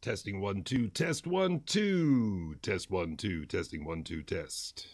Testing 1 2, test 1 2, test 1 2, testing 1 2, test.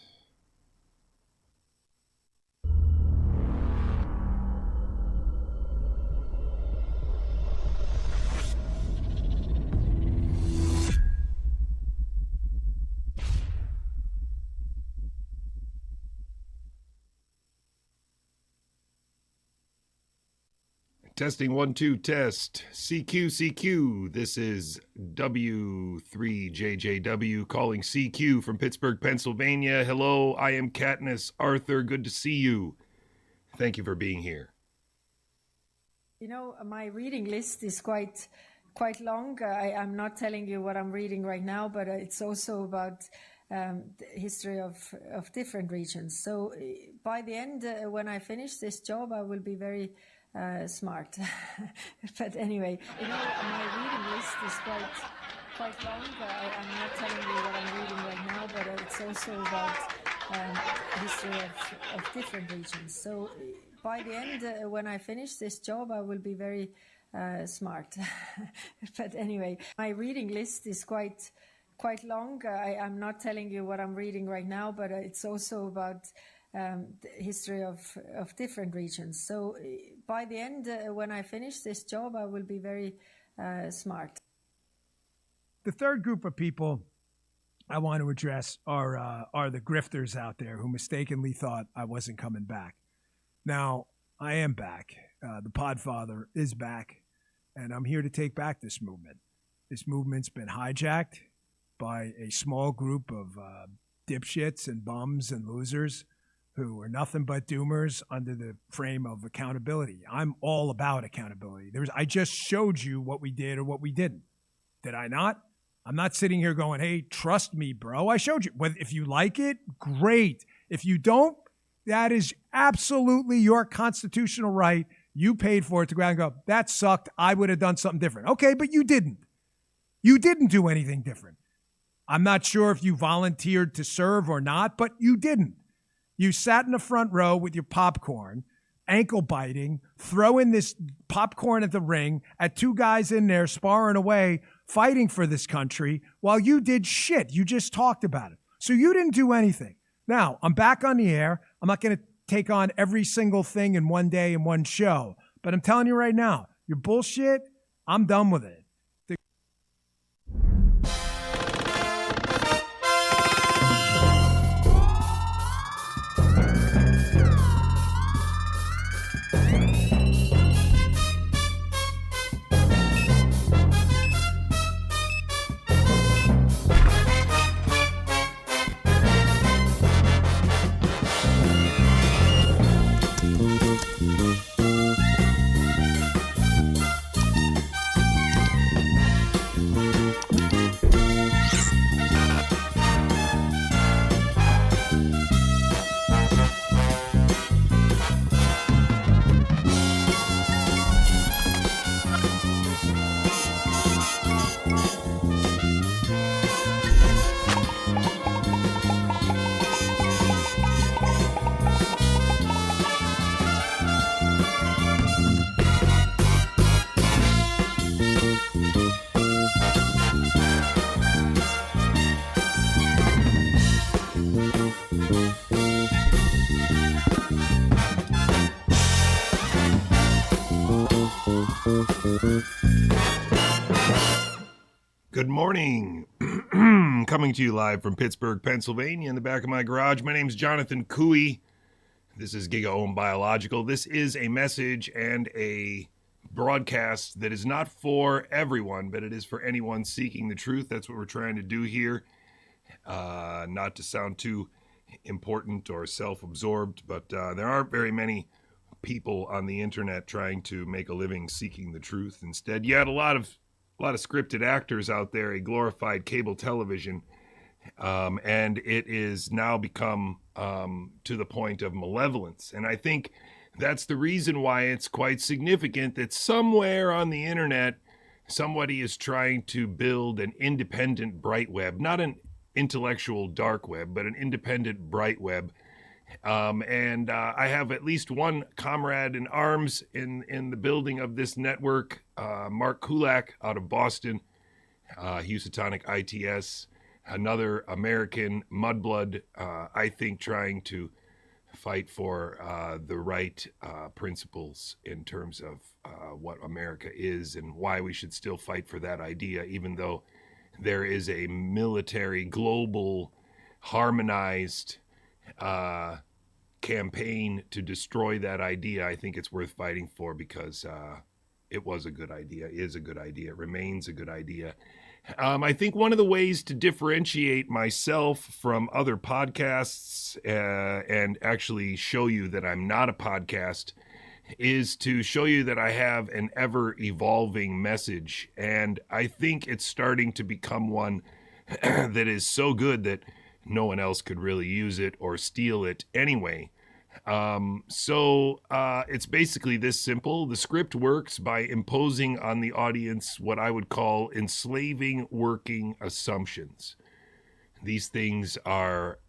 Testing 1 2, test. CQ. This is W3JJW calling CQ from Pittsburgh, Pennsylvania. Hello, I am Katniss Arthur. Good to see you. Thank you for being here. You know, my reading list is quite long. I'm not telling you what I'm reading right now, but it's also about the history of different regions. So by the end, when I finish this job, I will be very smart. But anyway, you know, my reading list is quite long. I'm not telling you what I'm reading right now, but it's also about the history of different regions. So by the end, when I finish this job, I will be very smart. But anyway, my reading list is quite long. I'm not telling you what I'm reading right now, but it's also about the history of different regions. So by the end, when I finish this job, I will be very smart. The third group of people I want to address are the grifters out there who mistakenly thought I wasn't coming back. Now, I am back. The Podfather is back, and I'm here to take back this movement. This movement's been hijacked by a small group of dipshits and bums and losers who are nothing but doomers under the frame of accountability. I'm all about accountability. I just showed you what we did or what we didn't. Did I not? I'm not sitting here going, hey, trust me, bro. I showed you. If you like it, great. If you don't, that is absolutely your constitutional right. You paid for it to go out and go, that sucked. I would have done something different. Okay, but you didn't. You didn't do anything different. I'm not sure if you volunteered to serve or not, but you didn't. You sat in the front row with your popcorn, ankle biting, throwing this popcorn at the ring at two guys in there sparring away, fighting for this country while you did shit. You just talked about it. So you didn't do anything. Now, I'm back on the air. I'm not going to take on every single thing in one day in one show. But I'm telling you right now, your bullshit, I'm done with it. Good morning. Coming to you live from Pittsburgh, Pennsylvania, in the back of my garage. My name's JJCouey. This is Gigaohm Biological. This is a message and a broadcast that is not for everyone, but it is for anyone seeking the truth. That's what we're trying to do here. Not to sound too important or self-absorbed, but there aren't very many people on the internet trying to make a living seeking the truth. Instead, you had a lot of scripted actors out there, a glorified cable television, and it is now become to the point of malevolence. And I think that's the reason why it's quite significant that somewhere on the internet, somebody is trying to build an independent bright web, not an intellectual dark web, but an independent bright web. And I have at least one comrade in arms in the building of this network, Mark Kulak out of Boston. Housatonic ITS, another American mudblood, I think trying to fight for the right principles in terms of what America is and why we should still fight for that idea, even though there is a military, global, harmonized campaign to destroy that idea. I think it's worth fighting for because it was a good idea, is a good idea, it remains a good idea. I think one of the ways to differentiate myself from other podcasts and actually show you that I'm not a podcast is to show you that I have an ever-evolving message. And I think it's starting to become one that is so good that no one else could really use it or steal it anyway. So it's basically this simple. The script works by imposing on the audience what I would call enslaving working assumptions. These things are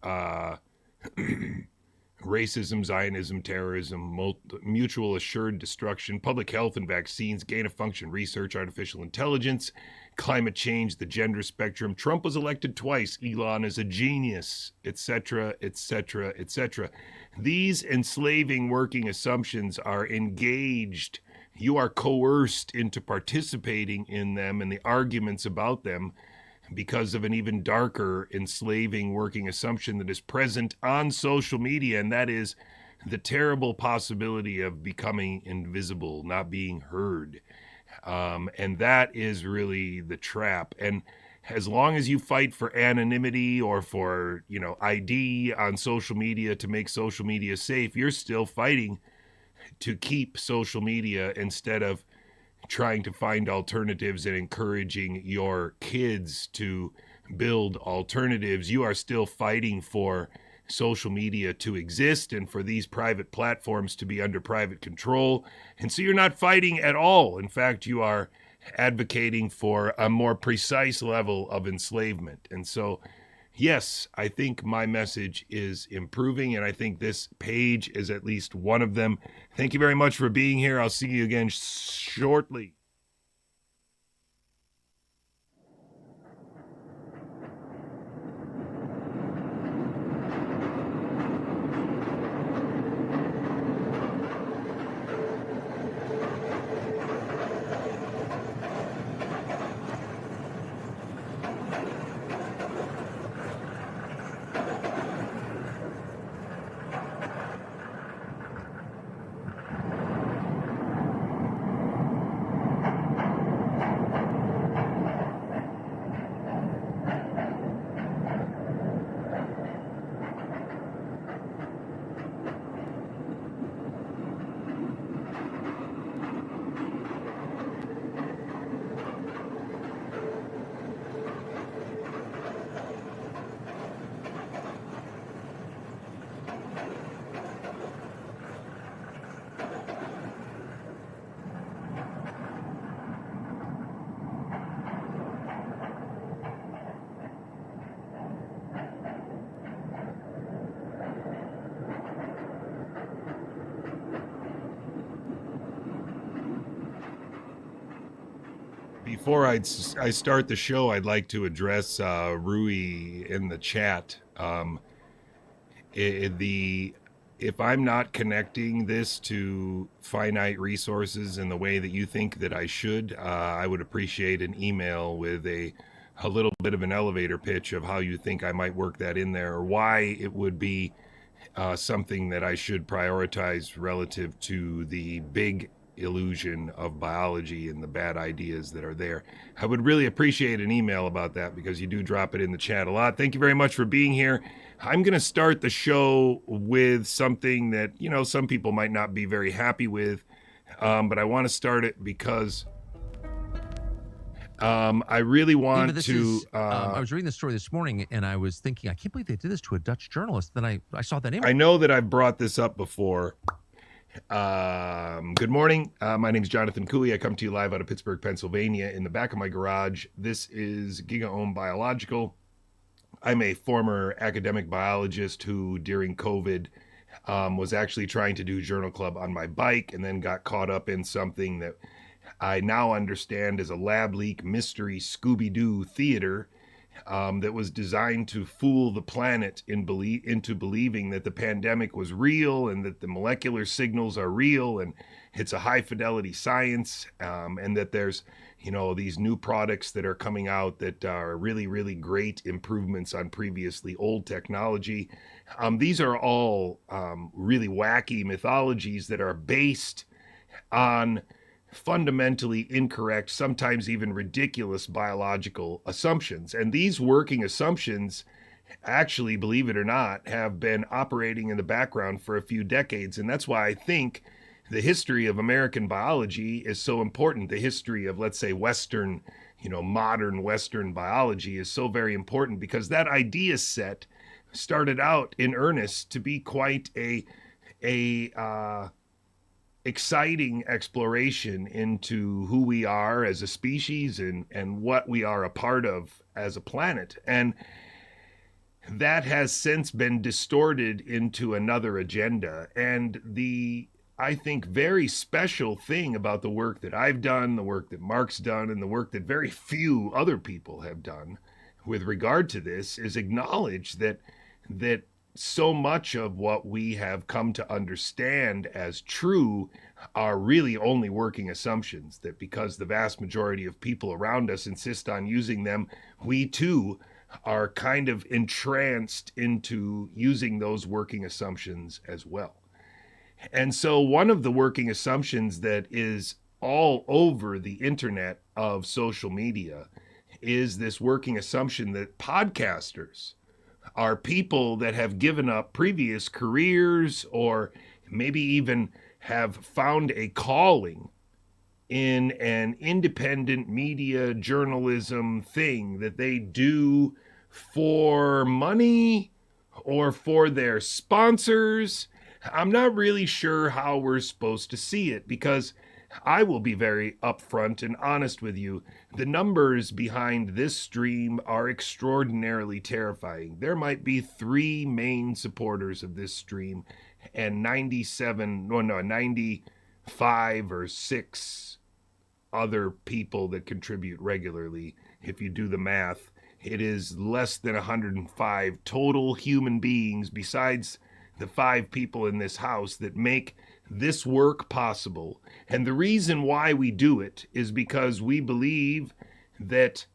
racism, Zionism, terrorism, mutual assured destruction, public health and vaccines, gain-of-function research, artificial intelligence, climate change, the gender spectrum. Trump was elected twice. Elon is a genius, etc., etc., etc. These enslaving working assumptions are engaged. You are coerced into participating in them and the arguments about them because of an even darker enslaving working assumption that is present on social media, and that is the terrible possibility of becoming invisible, not being heard. And that is really the trap. And as long as you fight for anonymity or for, ID on social media to make social media safe, you're still fighting to keep social media instead of trying to find alternatives and encouraging your kids to build alternatives. You are still fighting for social media to exist and for these private platforms to be under private control. And so you're not fighting at all. In fact, you are advocating for a more precise level of enslavement. And so, yes, I think my message is improving, and I think this page is at least one of them. Thank you very much for being here. I'll see you again shortly. Before I start the show, I'd like to address Rui in the chat. If I'm not connecting this to finite resources in the way that you think that I should, I would appreciate an email with a little bit of an elevator pitch of how you think I might work that in there, or why it would be something that I should prioritize relative to the big illusion of biology and the bad ideas that are there. I would really appreciate an email about that because you do drop it in the chat a lot. Thank you very much for being here. I'm going to start the show with something that, some people might not be very happy with, but I want to start it because I really want to... I was reading this story this morning and I was thinking, I can't believe they did this to a Dutch journalist. Then I saw that name. I know that I've brought this up before. Good morning. My name is JJCouey. I come to you live out of Pittsburgh, Pennsylvania. In the back of my garage, this is Gigaohm Biological. I'm a former academic biologist who, during COVID, was actually trying to do Journal Club on my bike and then got caught up in something that I now understand is a lab leak mystery Scooby-Doo theater that was designed to fool the planet into believing that the pandemic was real and that the molecular signals are real and it's a high fidelity science, and that there's, these new products that are coming out that are really, really great improvements on previously old technology. These are all really wacky mythologies that are based on fundamentally incorrect, sometimes even ridiculous biological assumptions. And these working assumptions, actually, believe it or not, have been operating in the background for a few decades. And that's why I think the history of American biology is so important. The history of, let's say, Western, modern Western biology is so very important, because that idea set started out in earnest to be quite a exciting exploration into who we are as a species and what we are a part of as a planet. And that has since been distorted into another agenda. And the, I think, very special thing about the work that I've done, the work that Mark's done, and the work that very few other people have done with regard to this is acknowledge that so much of what we have come to understand as true are really only working assumptions, that because the vast majority of people around us insist on using them, we too are kind of entranced into using those working assumptions as well. And so one of the working assumptions that is all over the internet of social media is this working assumption that podcasters are people that have given up previous careers or maybe even have found a calling in an independent media journalism thing that they do for money or for their sponsors. I'm not really sure how we're supposed to see it, because I will be very upfront and honest with you. The numbers behind this stream are extraordinarily terrifying. There might be 3 main supporters of this stream and 95 or 6 other people that contribute regularly. If you do the math, it is less than 105 total human beings besides the 5 people in this house that make this work possible. And the reason why we do it is because we believe that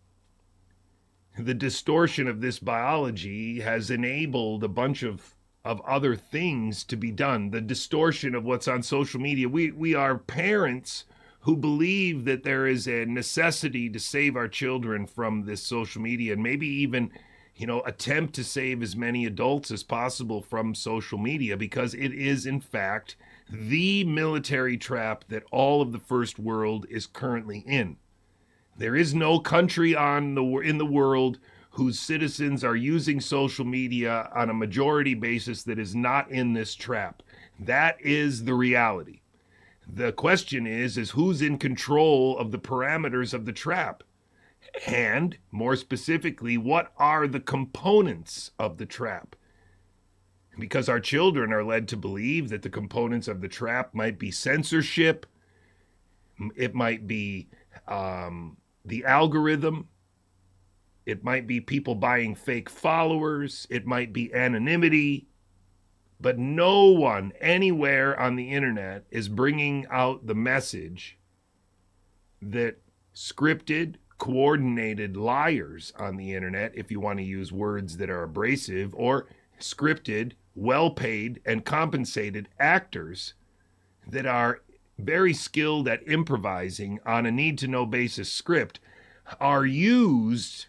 the distortion of this biology has enabled a bunch of other things to be done. The distortion of what's on social media. We are parents who believe that there is a necessity to save our children from this social media, and maybe even attempt to save as many adults as possible from social media, because it is, in fact, the military trap that all of the first world is currently in. There is no country in the world whose citizens are using social media on a majority basis that is not in this trap. That is the reality. The question is who's in control of the parameters of the trap? And more specifically, what are the components of the trap? Because our children are led to believe that the components of the trap might be censorship, it might be the algorithm, it might be people buying fake followers, it might be anonymity, but no one anywhere on the internet is bringing out the message that scripted, coordinated liars on the internet, if you want to use words that are abrasive, or scripted, well-paid, and compensated actors that are very skilled at improvising on a need-to-know basis script are used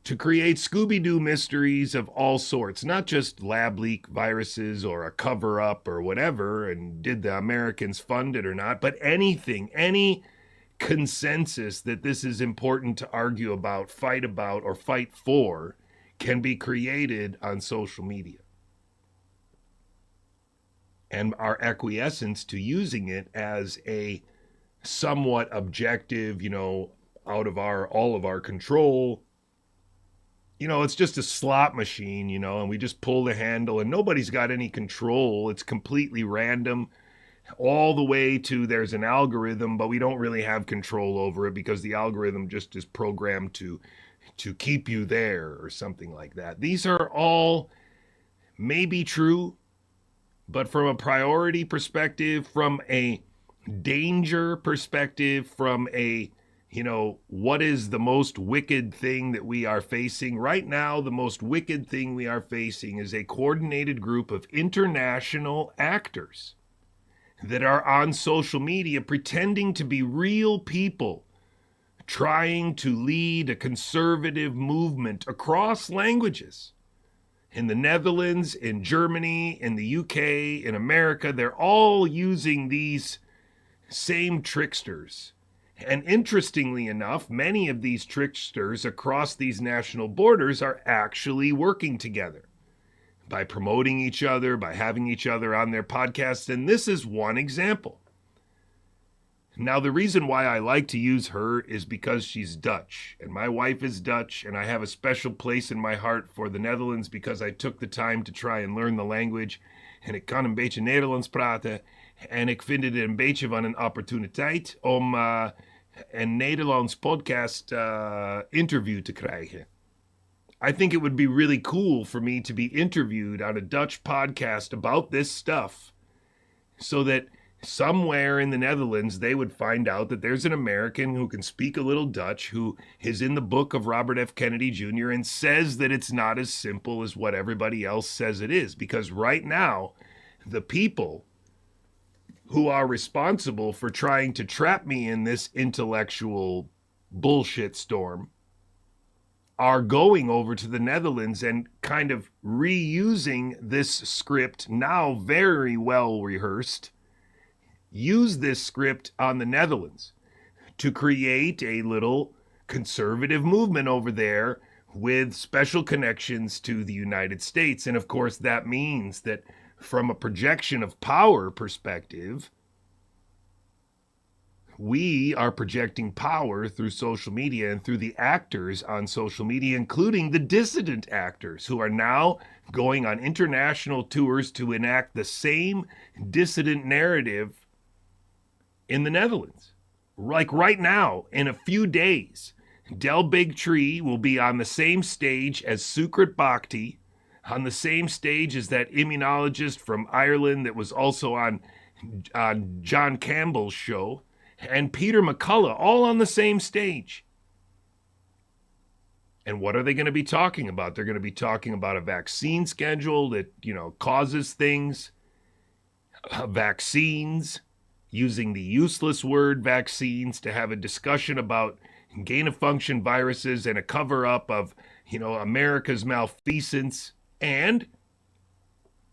to create Scooby-Doo mysteries of all sorts, not just lab leak viruses or a cover-up or whatever, and did the Americans fund it or not, but anything, any consensus that this is important to argue about, or fight for, can be created on social media. And our acquiescence to using it as a somewhat objective, out of all of our control, it's just a slot machine, and we just pull the handle and nobody's got any control. It's completely random. all the way to there's an algorithm, but we don't really have control over it because the algorithm just is programmed to keep you there or something like that. These are all maybe true, but from a priority perspective, from a danger perspective, from a, what is the most wicked thing that we are facing right now? The most wicked thing we are facing is a coordinated group of international actors that are on social media pretending to be real people, trying to lead a conservative movement across languages. In the Netherlands, in Germany, in the UK, in America, they're all using these same tricksters. And interestingly enough, many of these tricksters across these national borders are actually working together by promoting each other, by having each other on their podcasts. And this is one example. Now, the reason why I like to use her is because she's Dutch, and my wife is Dutch, and I have a special place in my heart for the Netherlands because I took the time to try and learn the language. En ik kan een beetje Nederlands praten. En ik vind het een beetje van een opportuniteit om een Nederlands podcast interview te krijgen. I think it would be really cool for me to be interviewed on a Dutch podcast about this stuff so that somewhere in the Netherlands they would find out that there's an American who can speak a little Dutch, who is in the book of Robert F. Kennedy Jr. and says that it's not as simple as what everybody else says it is. Because right now, the people who are responsible for trying to trap me in this intellectual bullshit storm are going over to the Netherlands and kind of reusing this script, now very well rehearsed, use this script on the Netherlands to create a little conservative movement over there with special connections to the United States. And of course, that means that from a projection of power perspective, we are projecting power through social media and through the actors on social media, including the dissident actors who are now going on international tours to enact the same dissident narrative in the Netherlands. Like right now, in a few days, Del Bigtree will be on the same stage as Sukrit Bhakti, on the same stage as that immunologist from Ireland that was also on John Campbell's show, and Peter McCullough, all on the same stage. And what are they going to be talking about? They're going to be talking about a vaccine schedule that, causes things, vaccines, using the useless word vaccines to have a discussion about gain-of-function viruses and a cover-up of, America's malfeasance, and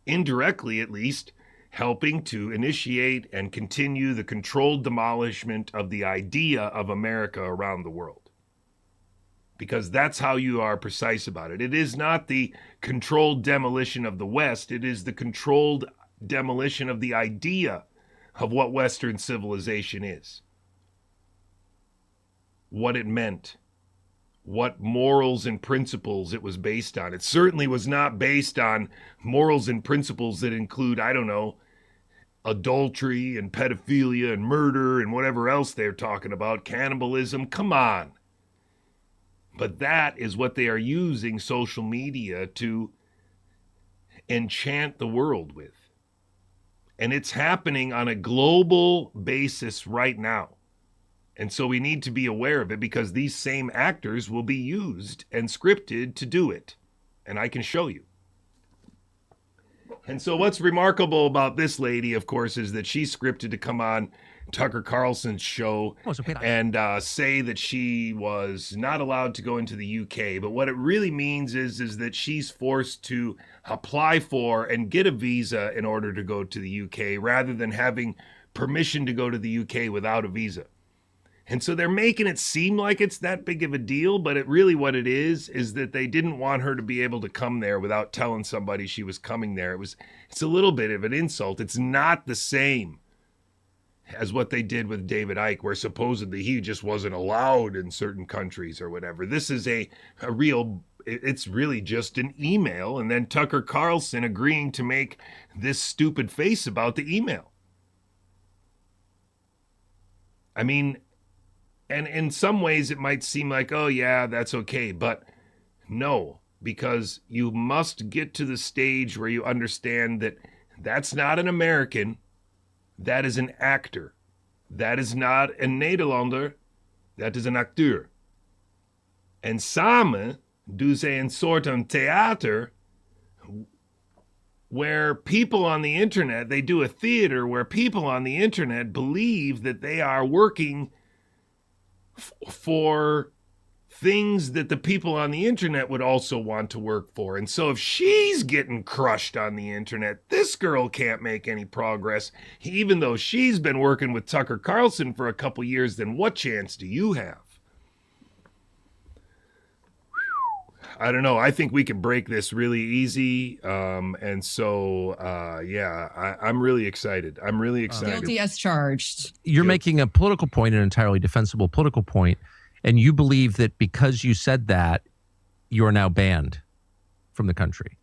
indirectly, at least, helping to initiate and continue the controlled demolishment of the idea of America around the world. Because that's how you are precise about it. It is not the controlled demolition of the West. It is the controlled demolition of the idea of what Western civilization is. What it meant. What morals and principles it was based on. It certainly was not based on morals and principles that include, adultery and pedophilia and murder and whatever else they're talking about, cannibalism. Come on. But that is what they are using social media to enchant the world with. And it's happening on a global basis right now. And so we need to be aware of it because these same actors will be used and scripted to do it. And I can show you. And so what's remarkable about this lady, of course, is that she's scripted to come on Tucker Carlson's show and say that she was not allowed to go into the UK. But what it really means is that she's forced to apply for and get a visa in order to go to the UK rather than having permission to go to the UK without a visa. And so they're making it seem like it's that big of a deal, but what it is that they didn't want her to be able to come there without telling somebody she was coming there. It's a little bit of an insult. It's not the same as what they did with David Icke, where supposedly he just wasn't allowed in certain countries or whatever. This is it's really just an email, and then Tucker Carlson agreeing to make this stupid face about the email. I mean, and in some ways it might seem like, oh yeah, that's okay. But no, because you must get to the stage where you understand that that's not an American. That is an actor. That is not een Nederlander. Dat is een acteur. En samen doen ze een soort van theater where people on the internet, they do a theater where people on the internet believe that they are working for things that the people on the internet would also want to work for. And so if she's getting crushed on the internet, this girl can't make any progress. Even though she's been working with Tucker Carlson for a couple years, then what chance do you have? I don't know. I think we can break this really easy. And so, I'm really excited. I'm really excited. Guilty as charged. You're making a political point, an entirely defensible political point, and you believe that because you said that, you are now banned from the country.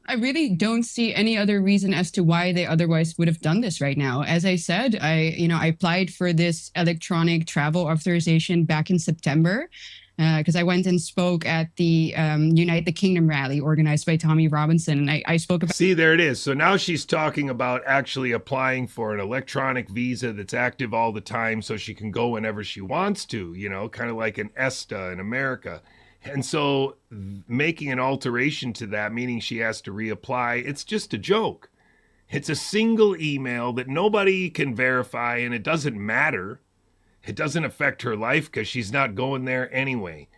I really don't see any other reason as to why they otherwise would have done this right now. As I said, I applied for this electronic travel authorization back in September. Because I went and spoke at the Unite the Kingdom rally organized by Tommy Robinson. And I spoke about... See, there it is. So now she's talking about actually applying for an electronic visa that's active all the time so she can go whenever she wants to, kind of like an ESTA in America. And so making an alteration to that, meaning she has to reapply, it's just a joke. It's a single email that nobody can verify, and it doesn't matter. It doesn't affect her life because she's not going there anyway.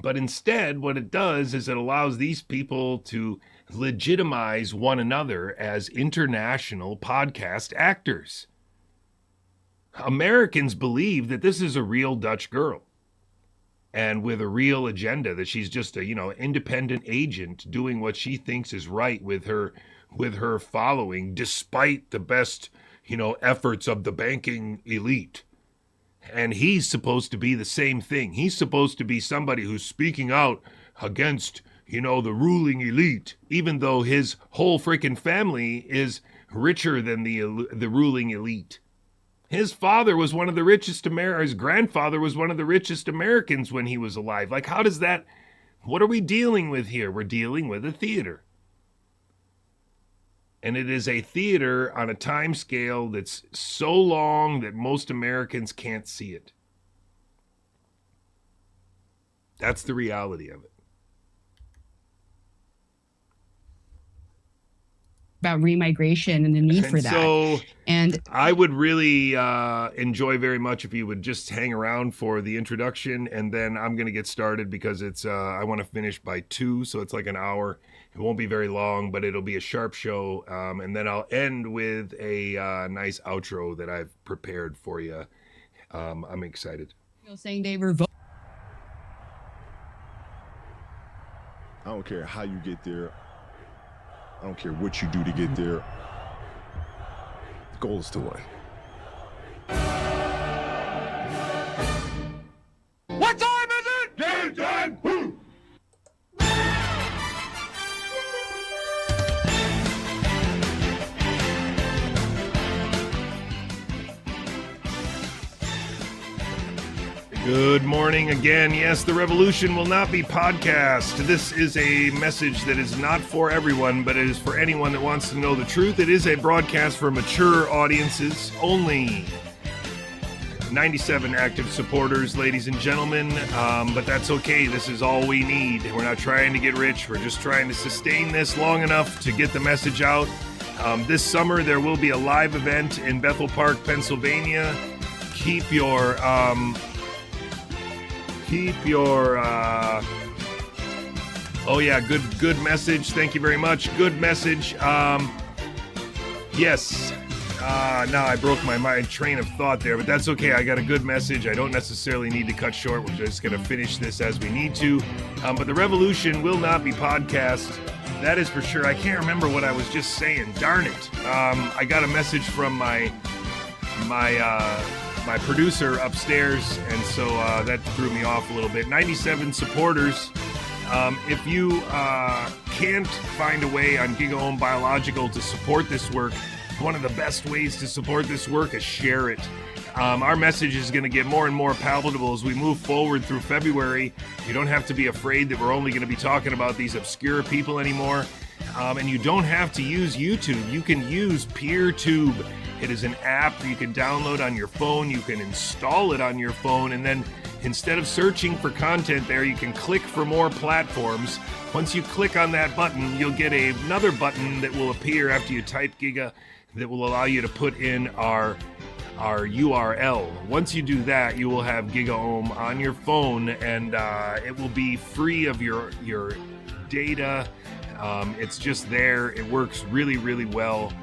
But instead, what it does is it allows these people to legitimize one another as international podcast actors. Americans believe that this is a real Dutch girl and with a real agenda, that she's just a, independent agent doing what she thinks is right with her following, despite the best, efforts of the banking elite. And he's supposed to be the same thing. He's supposed to be somebody who's speaking out against, the ruling elite, even though his whole freaking family is richer than the ruling elite. His father was one of the richest his grandfather was one of the richest Americans when he was alive. Like, how does that, what are we dealing with here? We're dealing with a theater. And it is a theater on a time scale that's so long that most Americans can't see it. That's the reality of it. About remigration and the need for that. So and I would really enjoy very much if you would just hang around for the introduction, and then I'm going to get started because it's I want to finish by 2, so it's like an hour. It won't be very long, but it'll be a sharp show, and then I'll end with a nice outro that I've prepared for you. I'm excited. Saying they revoke. I don't care how you get there. I don't care what you do to get there. The goal is to win. What time is it? Game time! Woo! Good morning again. Yes, the revolution will not be podcast. This is a message that is not for everyone, but it is for anyone that wants to know the truth. It is a broadcast for mature audiences only. 97 active supporters, ladies and gentlemen, but that's okay. This is all we need. We're not trying to get rich. We're just trying to sustain this long enough to get the message out. This summer, there will be a live event in Bethel Park, Pennsylvania. Keep your good message. Thank you very much. Good message. Yes. Now I broke my train of thought there, but that's okay. I got a good message. I don't necessarily need to cut short. We're just going to finish this as we need to. But the revolution will not be podcast. That is for sure. I can't remember what I was just saying. Darn it. I got a message from my producer upstairs, and so that threw me off a little bit. 97 supporters. If you can't find a way on Gigaohm Biological to support this work, one of the best ways to support this work is share it. Our message is going to get more and more palatable as we move forward through February. You don't have to be afraid that we're only going to be talking about these obscure people anymore. And you don't have to use YouTube. You can use PEERTUBE. It is an app you can download on your phone. You can install it on your phone. And then instead of searching for content there, you can click for more platforms. Once you click on that button, you'll get another button that will appear after you type Giga that will allow you to put in our URL. Once you do that, you will have Gigaohm on your phone, and it will be free of your data. It's just there. It works really, really well.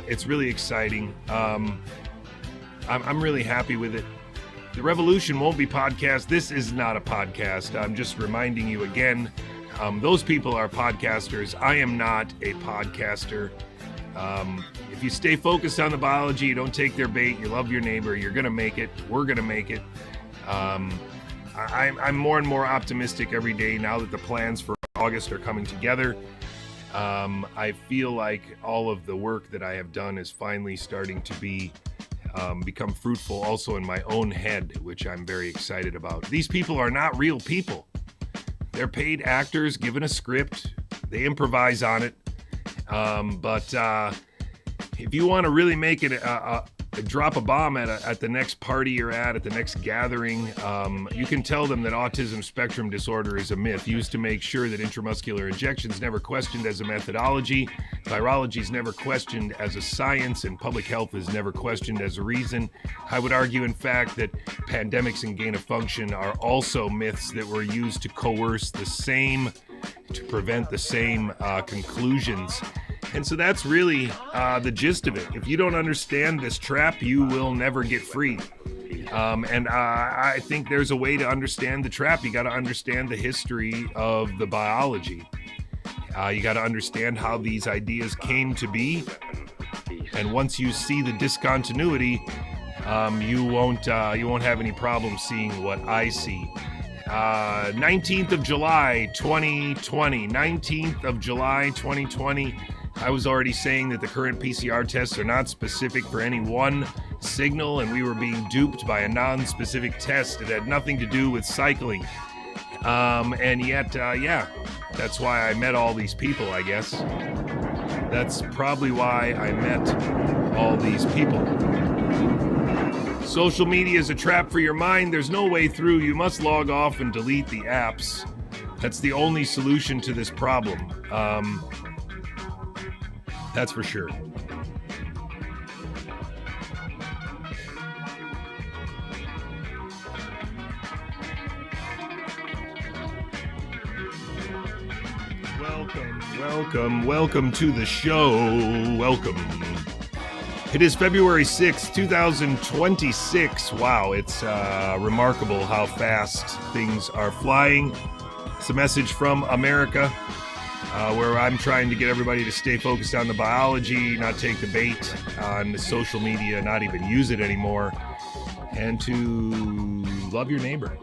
It's really exciting. I'm really happy with it. The revolution won't be podcast. This is not a podcast. I'm just reminding you again. Those people are podcasters. I am not a podcaster. If you stay focused on the biology, you don't take their bait, you love your neighbor, you're going to make it. We're going to make it. I'm more and more optimistic every day now that the plans for August are coming together. I feel like all of the work that I have done is finally starting to become fruitful also in my own head, which I'm very excited about. These people are not real people. They're paid actors given a script. They improvise on it. But if you want to really make it drop a bomb at the next party you're at the next gathering, you can tell them that autism spectrum disorder is a myth used to make sure that intramuscular injections never questioned as a methodology, virology is never questioned as a science, and public health is never questioned as a reason. I would argue, in fact, that pandemics and gain of function are also myths that were used to coerce the same, to prevent the same conclusions. And so that's really the gist of it. If you don't understand this trap, you will never get free. And I think there's a way to understand the trap. You got to understand the history of the biology. You got to understand how these ideas came to be. And once you see the discontinuity, you won't have any problem seeing what I see. 19th of July, 2020. 19th of July, 2020. I was already saying that the current PCR tests are not specific for any one signal, and we were being duped by a non-specific test. It had nothing to do with cycling. And yet, that's why I met all these people, I guess. That's probably why I met all these people. Social media is a trap for your mind. There's no way through. You must log off and delete the apps. That's the only solution to this problem. That's for sure. Welcome to the show. Welcome. It is February 6th, 2026. Wow, it's remarkable how fast things are flying. It's a message from America. Where I'm trying to get everybody to stay focused on the biology, not take the bait on the social media, not even use it anymore, and to love your neighbor.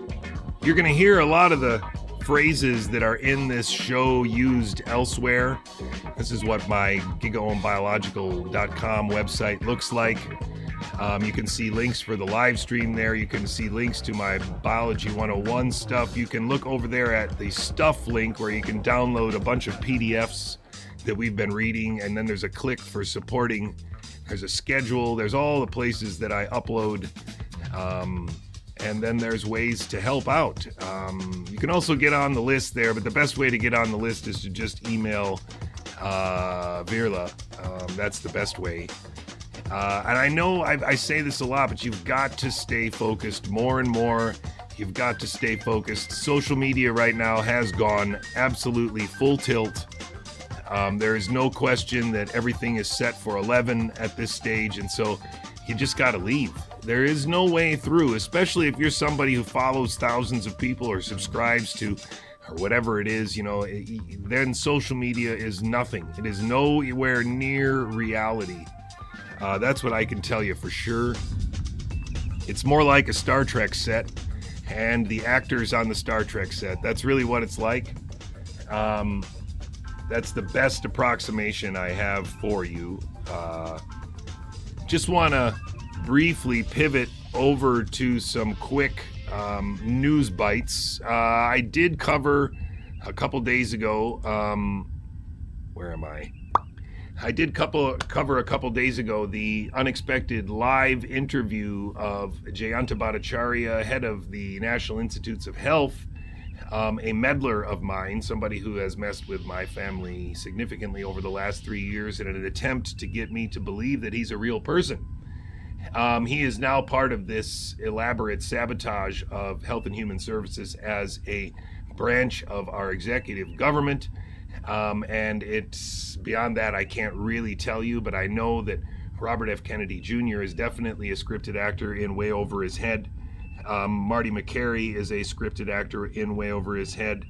You're going to hear a lot of the phrases that are in this show used elsewhere. This is what my GigaohmBiological.com website looks like. You can see links for the live stream there. You can see links to my Biology 101 stuff. You can look over there at the stuff link where you can download a bunch of PDFs that we've been reading, and then there's a click for supporting. There's a schedule. There's all the places that I upload, and then there's ways to help out. You can also get on the list there, but the best way to get on the list is to just email Virla. That's the best way. And I know I say this a lot, but you've got to stay focused more and more. You've got to stay focused. Social media right now has gone absolutely full tilt. There is no question that everything is set for 11 at this stage, and so you just got to leave. There is no way through, especially if you're somebody who follows thousands of people or subscribes to or whatever it is, then social media is nothing. It is nowhere near reality. That's what I can tell you for sure. It's more like a Star Trek set and the actors on the Star Trek set. That's really what it's like. That's the best approximation I have for you. Just want to briefly pivot over to some quick news bites. I did cover a couple days ago. Where am I? I did cover a couple days ago the unexpected live interview of Jayanta Bhattacharya, head of the National Institutes of Health, a meddler of mine, somebody who has messed with my family significantly over the last 3 years in an attempt to get me to believe that he's a real person. He is now part of this elaborate sabotage of Health and Human Services as a branch of our executive government. And it's beyond that, I can't really tell you, but I know that Robert F. Kennedy Jr. is definitely a scripted actor in Way Over His Head. Marty McCary is a scripted actor in Way Over His Head.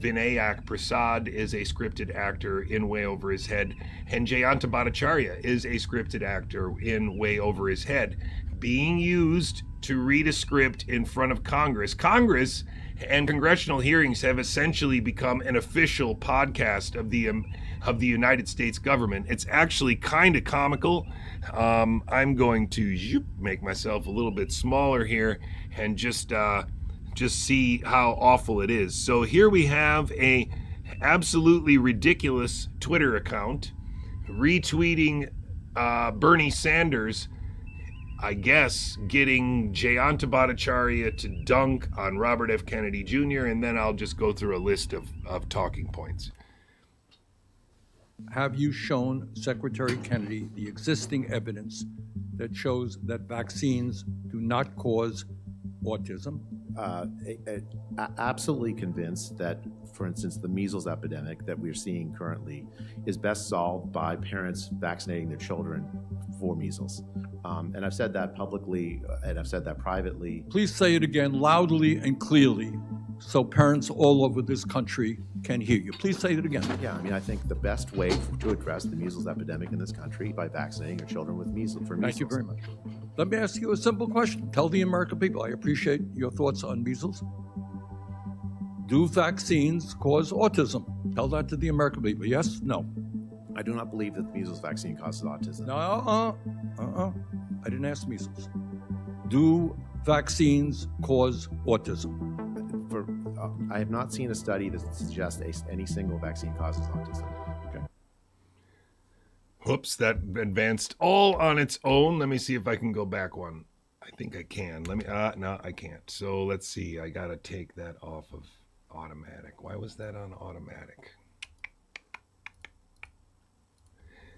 Vinayak Prasad is a scripted actor in Way Over His Head. And Jayanta Bhattacharya is a scripted actor in Way Over His Head, being used to read a script in front of Congress. Congress and congressional hearings have essentially become an official podcast of the United States government. It's actually kind of comical. I'm going to make myself a little bit smaller here and just see how awful it is. So here we have a absolutely ridiculous Twitter account retweeting Bernie Sanders, I guess, getting Jayanta Bhattacharya to dunk on Robert F. Kennedy Jr., and then I'll just go through a list of talking points. Have you shown Secretary Kennedy the existing evidence that shows that vaccines do not cause autism? Absolutely convinced that, for instance, the measles epidemic that we're seeing currently is best solved by parents vaccinating their children for measles. And I've said that publicly, and I've said that privately. Please say it again loudly and clearly so parents all over this country can hear you. Please say it again. Yeah, I mean, I think the best way to address the measles epidemic in this country by vaccinating your children with measles. Thank you very much. Let me ask you a simple question. Tell the American people, I appreciate your thoughts on measles. Do vaccines cause autism? Tell that to the American people. Yes? No? I do not believe that the measles vaccine causes autism. No, I didn't ask measles. Do vaccines cause autism? I have not seen a study that suggests any single vaccine causes autism. Okay. Whoops, that advanced all on its own. Let me see if I can go back one. I think I can. No, I can't. So let's see. I got to take that off of automatic. Why was that on automatic?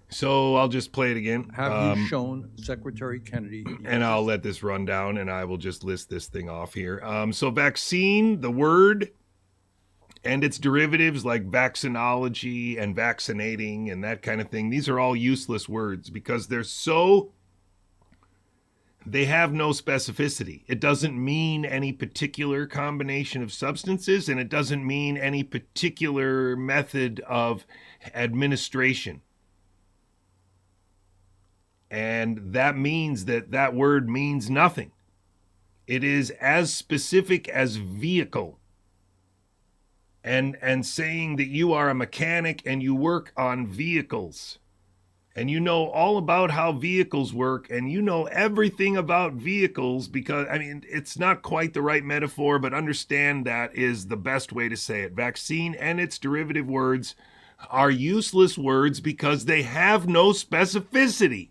So I'll just play it again. Have you shown Secretary Kennedy? And I'll let this run down and I will just list this thing off here. So vaccine, the word, and its derivatives like vaccinology and vaccinating and that kind of thing, these are all useless words because they have no specificity. It doesn't mean any particular combination of substances, and it doesn't mean any particular method of administration. And that means that word means nothing. It is as specific as vehicle. And saying that you are a mechanic and you work on vehicles and you know all about how vehicles work and you know everything about vehicles because, I mean, it's not quite the right metaphor, but understand that is the best way to say it. Vaccine and its derivative words are useless words because they have no specificity.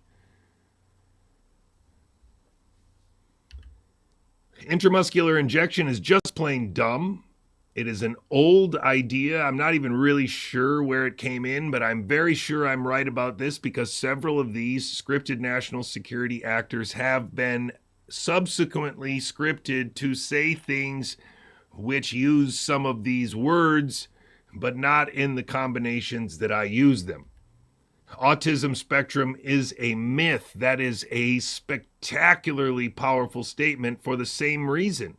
Intramuscular injection is just plain dumb. It is an old idea. I'm not even really sure where it came in, but I'm very sure I'm right about this because several of these scripted national security actors have been subsequently scripted to say things which use some of these words, but not in the combinations that I use them. Autism spectrum is a myth. That is a spectacularly powerful statement for the same reason.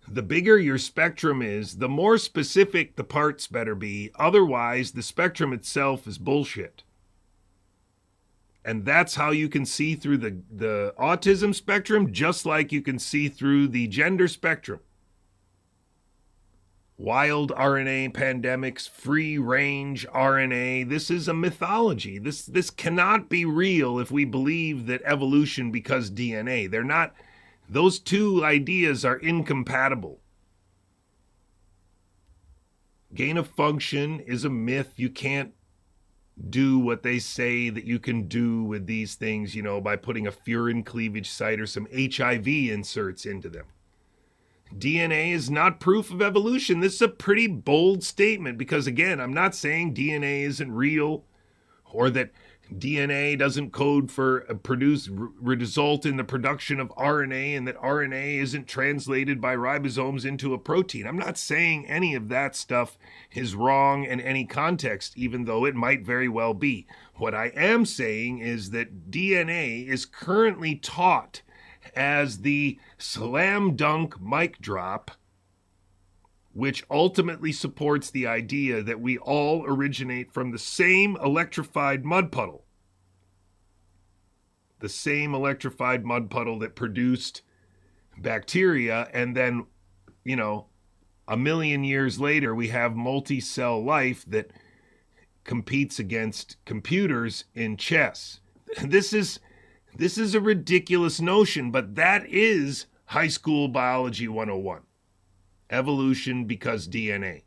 The bigger your spectrum is, the more specific the parts better be. Otherwise, the spectrum itself is bullshit. And that's how you can see through the autism spectrum, just like you can see through the gender spectrum. wild RNA pandemics, free range RNA. This is a mythology. This cannot be real if we believe that evolution because DNA. They're not, those two ideas are incompatible. Gain of function is a myth. You can't do what they say that you can do with these things, you know, by putting a furin cleavage site or some HIV inserts into them. DNA is not proof of evolution. This is a pretty bold statement because, again, I'm not saying DNA isn't real or that DNA doesn't code for result in the production of RNA and that RNA isn't translated by ribosomes into a protein. I'm not saying any of that stuff is wrong in any context, even though it might very well be. What I am saying is that DNA is currently taught as the slam dunk mic drop, which ultimately supports the idea that we all originate from the same electrified mud puddle. The same electrified mud puddle that produced bacteria, and then, you know, a million years later, we have multi-cell life that competes against computers in chess. This is a ridiculous notion, but that is high school biology 101. Evolution because DNA.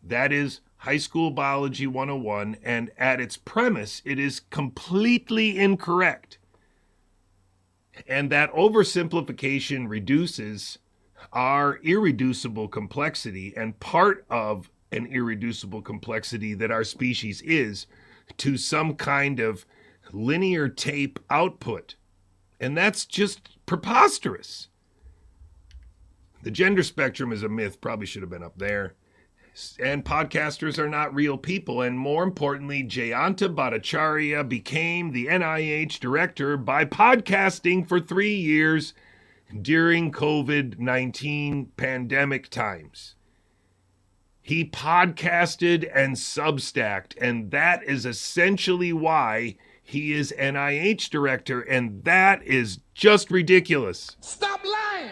That is high school biology 101, and at its premise, it is completely incorrect. And that oversimplification reduces our irreducible complexity, and part of an irreducible complexity that our species is, to some kind of linear tape output. And that's just preposterous. The gender spectrum is a myth, probably should have been up there. And podcasters are not real people. And more importantly, Jayanta Bhattacharya became the NIH director by podcasting for 3 years during COVID-19 pandemic times. He podcasted and substacked, and that is essentially why he is NIH director, and that is just ridiculous. Stop lying!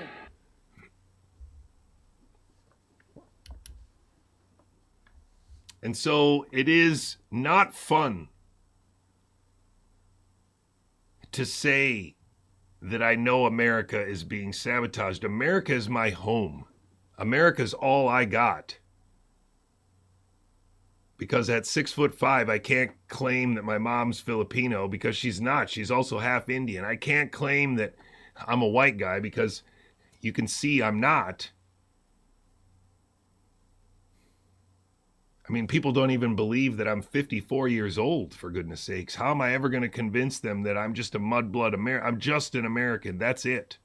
And so it is not fun to say that I know America is being sabotaged. America is my home. America's all I got. Because at 6'5", I can't claim that my mom's Filipino because she's not. She's also half Indian. I can't claim that I'm a white guy because you can see I'm not. I mean, people don't even believe that I'm 54 years old, for goodness sakes. How am I ever going to convince them that I'm just a mudblood American? I'm just an American. That's it.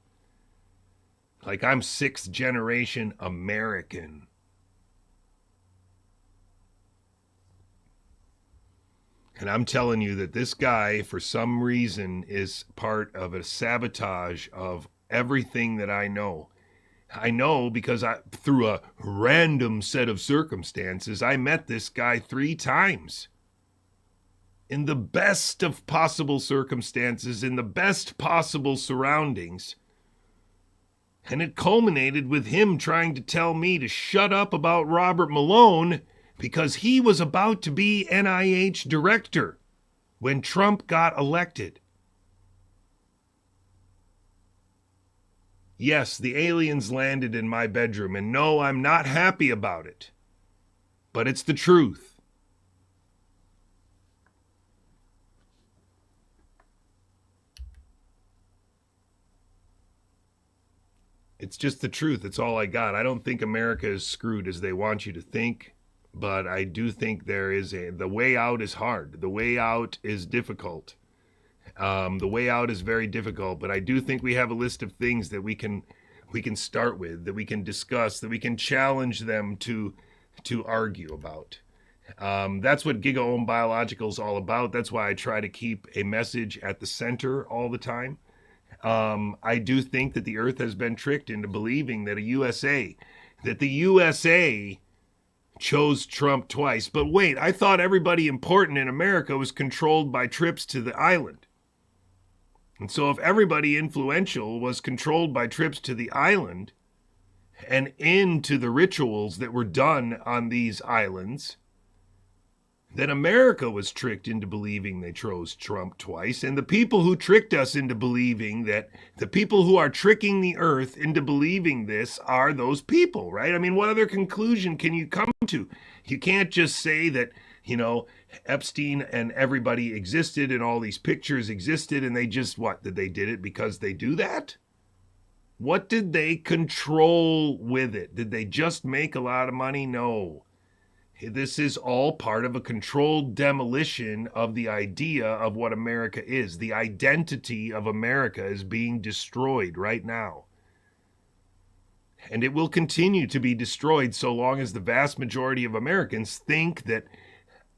Like I'm 6th generation American. And I'm telling you that this guy, for some reason, is part of a sabotage of everything that I know. I know because through a random set of circumstances, I met this guy 3 times. In the best of possible circumstances, in the best possible surroundings. And it culminated with him trying to tell me to shut up about Robert Malone because he was about to be NIH director when Trump got elected. Yes, the aliens landed in my bedroom, and no, I'm not happy about it. But it's the truth. It's just the truth. It's all I got. I don't think America is screwed as they want you to think, but I do think the way out is hard. The way out is difficult. The way out is very difficult, but I do think we have a list of things that we can start with, that we can discuss, that we can challenge them to argue about. That's what Gigaohm Biological is all about. That's why I try to keep a message at the center all the time. I do think that the earth has been tricked into believing that the USA chose Trump twice. But wait, I thought everybody important in America was controlled by trips to the island. And so if everybody influential was controlled by trips to the island, and into the rituals that were done on these islands, then America was tricked into believing they chose Trump twice. And the people who tricked us into believing that, the people who are tricking the earth into believing this are those people, right? I mean, what other conclusion can you come to? You can't just say that, you know, Epstein and everybody existed and all these pictures existed and they just, what, that they did it because they do that? What did they control with it? Did they just make a lot of money? No. This is all part of a controlled demolition of the idea of what America is. The identity of America is being destroyed right now. And it will continue to be destroyed so long as the vast majority of Americans think that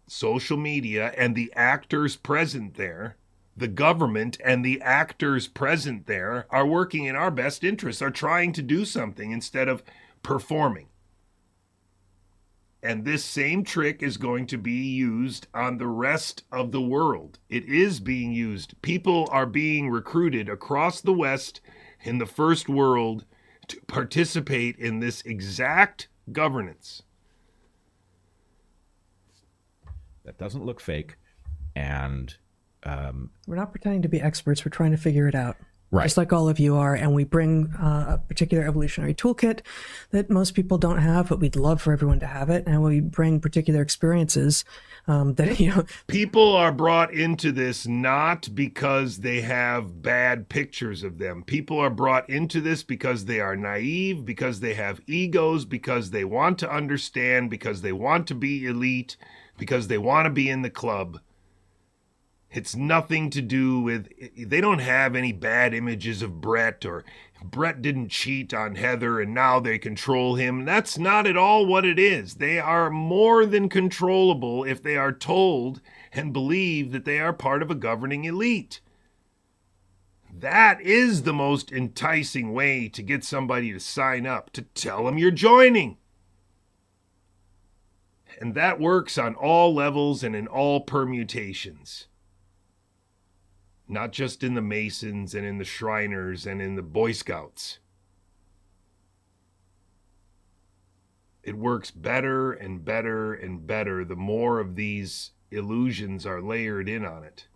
social media and the actors present there, the government and the actors present there, are working in our best interests, are trying to do something instead of performing. And this same trick is going to be used on the rest of the world. It is being used. People are being recruited across the West in the first world to participate in this exact governance. That doesn't look fake. And we're not pretending to be experts. We're trying to figure it out. Right. Just like all of you are. And we bring a particular evolutionary toolkit that most people don't have, but we'd love for everyone to have it. And we bring particular experiences that, you know. People are brought into this not because they have bad pictures of them. People are brought into this because they are naive, because they have egos, because they want to understand, because they want to be elite, because they want to be in the club. It's nothing to do with, they don't have any bad images of Brett, or Brett didn't cheat on Heather and now they control him. That's not at all what it is. They are more than controllable if they are told and believe that they are part of a governing elite. That is the most enticing way to get somebody to sign up, to tell them you're joining. And that works on all levels and in all permutations. Not just in the Masons and in the Shriners and in the Boy Scouts. It works better and better and better the more of these illusions are layered in on it.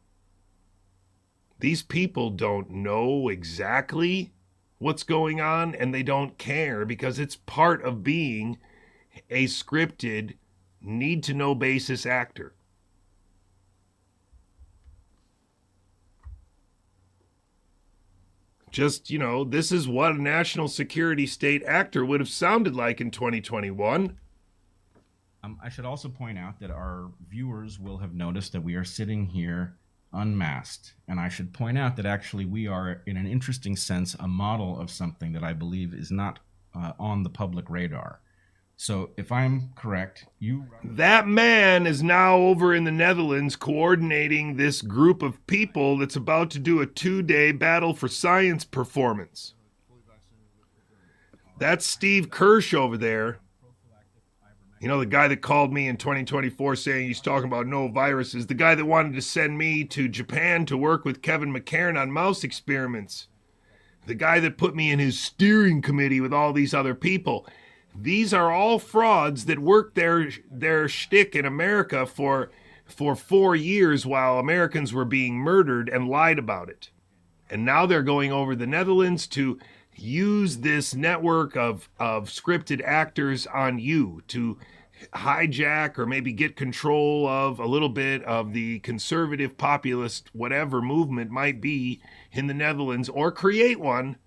These people don't know exactly what's going on, and they don't care because it's part of being a scripted, need-to-know basis actor. Just, you know, this is what a national security state actor would have sounded like in 2021. I should also point out that our viewers will have noticed that we are sitting here unmasked. And I should point out that actually we are, in an interesting sense, a model of something that I believe is not on the public radar. So if I'm correct, that man is now over in the Netherlands coordinating this group of people that's about to do a 2-day battle for science performance. That's Steve Kirsch over there. You know, the guy that called me in 2024 saying he's talking about no viruses. The guy that wanted to send me to Japan to work with Kevin McCairn on mouse experiments. The guy that put me in his steering committee with all these other people. These are all frauds that worked their shtick in America for 4 years while Americans were being murdered and lied about it. And now they're going over the Netherlands to use this network of scripted actors on you to hijack or maybe get control of a little bit of the conservative populist whatever movement might be in the Netherlands, or create one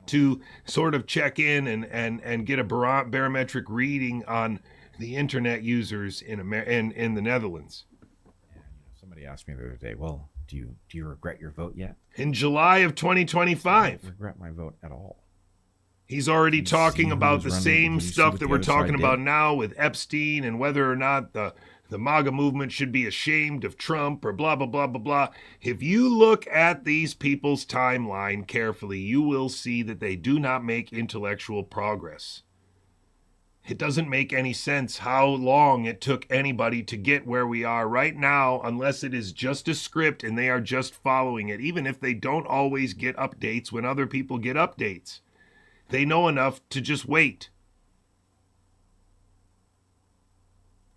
to sort of check in and get a barometric reading on the internet users in the Netherlands. Somebody asked me the other day, well, do you regret your vote yet? In July of 2025. I don't regret my vote at all. He's already talking about the same stuff that we're talking about now with Epstein and whether or not the MAGA movement should be ashamed of Trump or blah, blah, blah, blah, blah. If you look at these people's timeline carefully, you will see that they do not make intellectual progress. It doesn't make any sense how long it took anybody to get where we are right now, unless it is just a script and they are just following it, even if they don't always get updates when other people get updates. They know enough to just wait.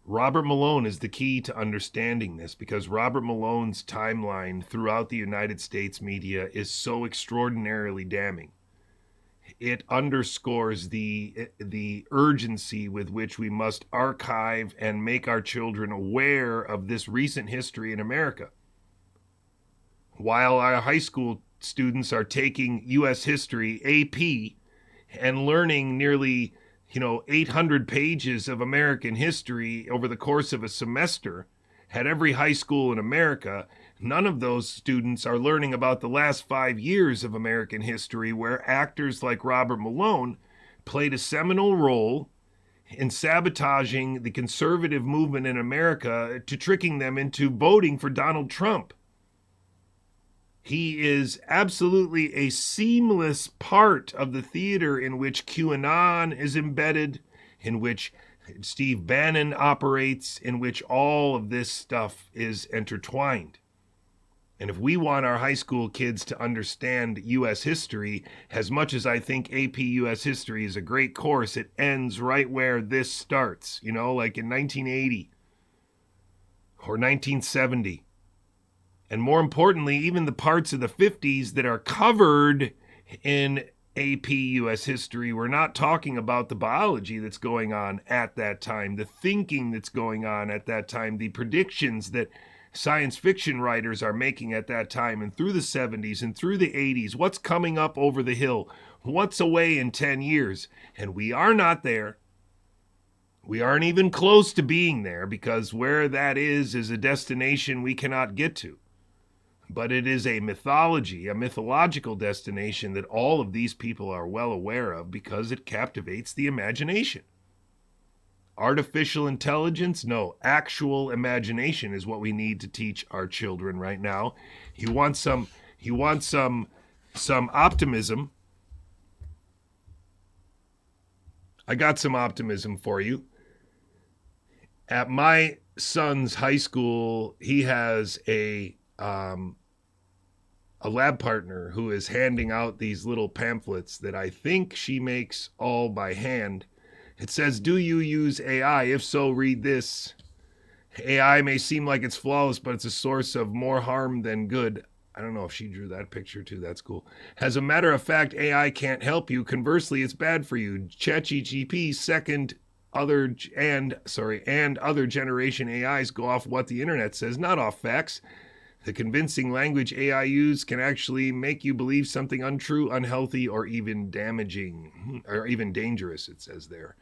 Robert Malone is the key to understanding this, because Robert Malone's timeline throughout the United States media is so extraordinarily damning. It underscores the urgency with which we must archive and make our children aware of this recent history in America. While our high school students are taking U.S. history, AP, and learning nearly 800 pages of American history over the course of a semester at every high school in America, none of those students are learning about the last 5 years of American history, where actors like Robert Malone played a seminal role in sabotaging the conservative movement in America to tricking them into voting for Donald Trump. He is absolutely a seamless part of the theater in which QAnon is embedded, in which Steve Bannon operates, in which all of this stuff is intertwined. And if we want our high school kids to understand U.S. history, as much as I think AP U.S. history is a great course, it ends right where this starts, like in 1980 or 1970. And more importantly, even the parts of the 50s that are covered in AP U.S. history, we're not talking about the biology that's going on at that time, the thinking that's going on at that time, the predictions that science fiction writers are making at that time, and through the 70s and through the 80s, what's coming up over the hill, what's away in 10 years. And we are not there. We aren't even close to being there, because where that is a destination we cannot get to. But it is a mythology, a mythological destination that all of these people are well aware of, because it captivates the imagination. Artificial intelligence? No, actual imagination is what we need to teach our children right now. You want some optimism. I got some optimism for you. At my son's high school, he has a lab partner who is handing out these little pamphlets that I think she makes all by hand. It says, "Do you use AI? If so, read this. AI may seem like it's flawless, but it's a source of more harm than good." I don't know if she drew that picture too. That's cool. "As a matter of fact, AI can't help you. Conversely, it's bad for you. ChatGPT and other generation AIs go off what the internet says, not off facts. The convincing language AI use can actually make you believe something untrue, unhealthy, or even damaging, or even dangerous," it says there.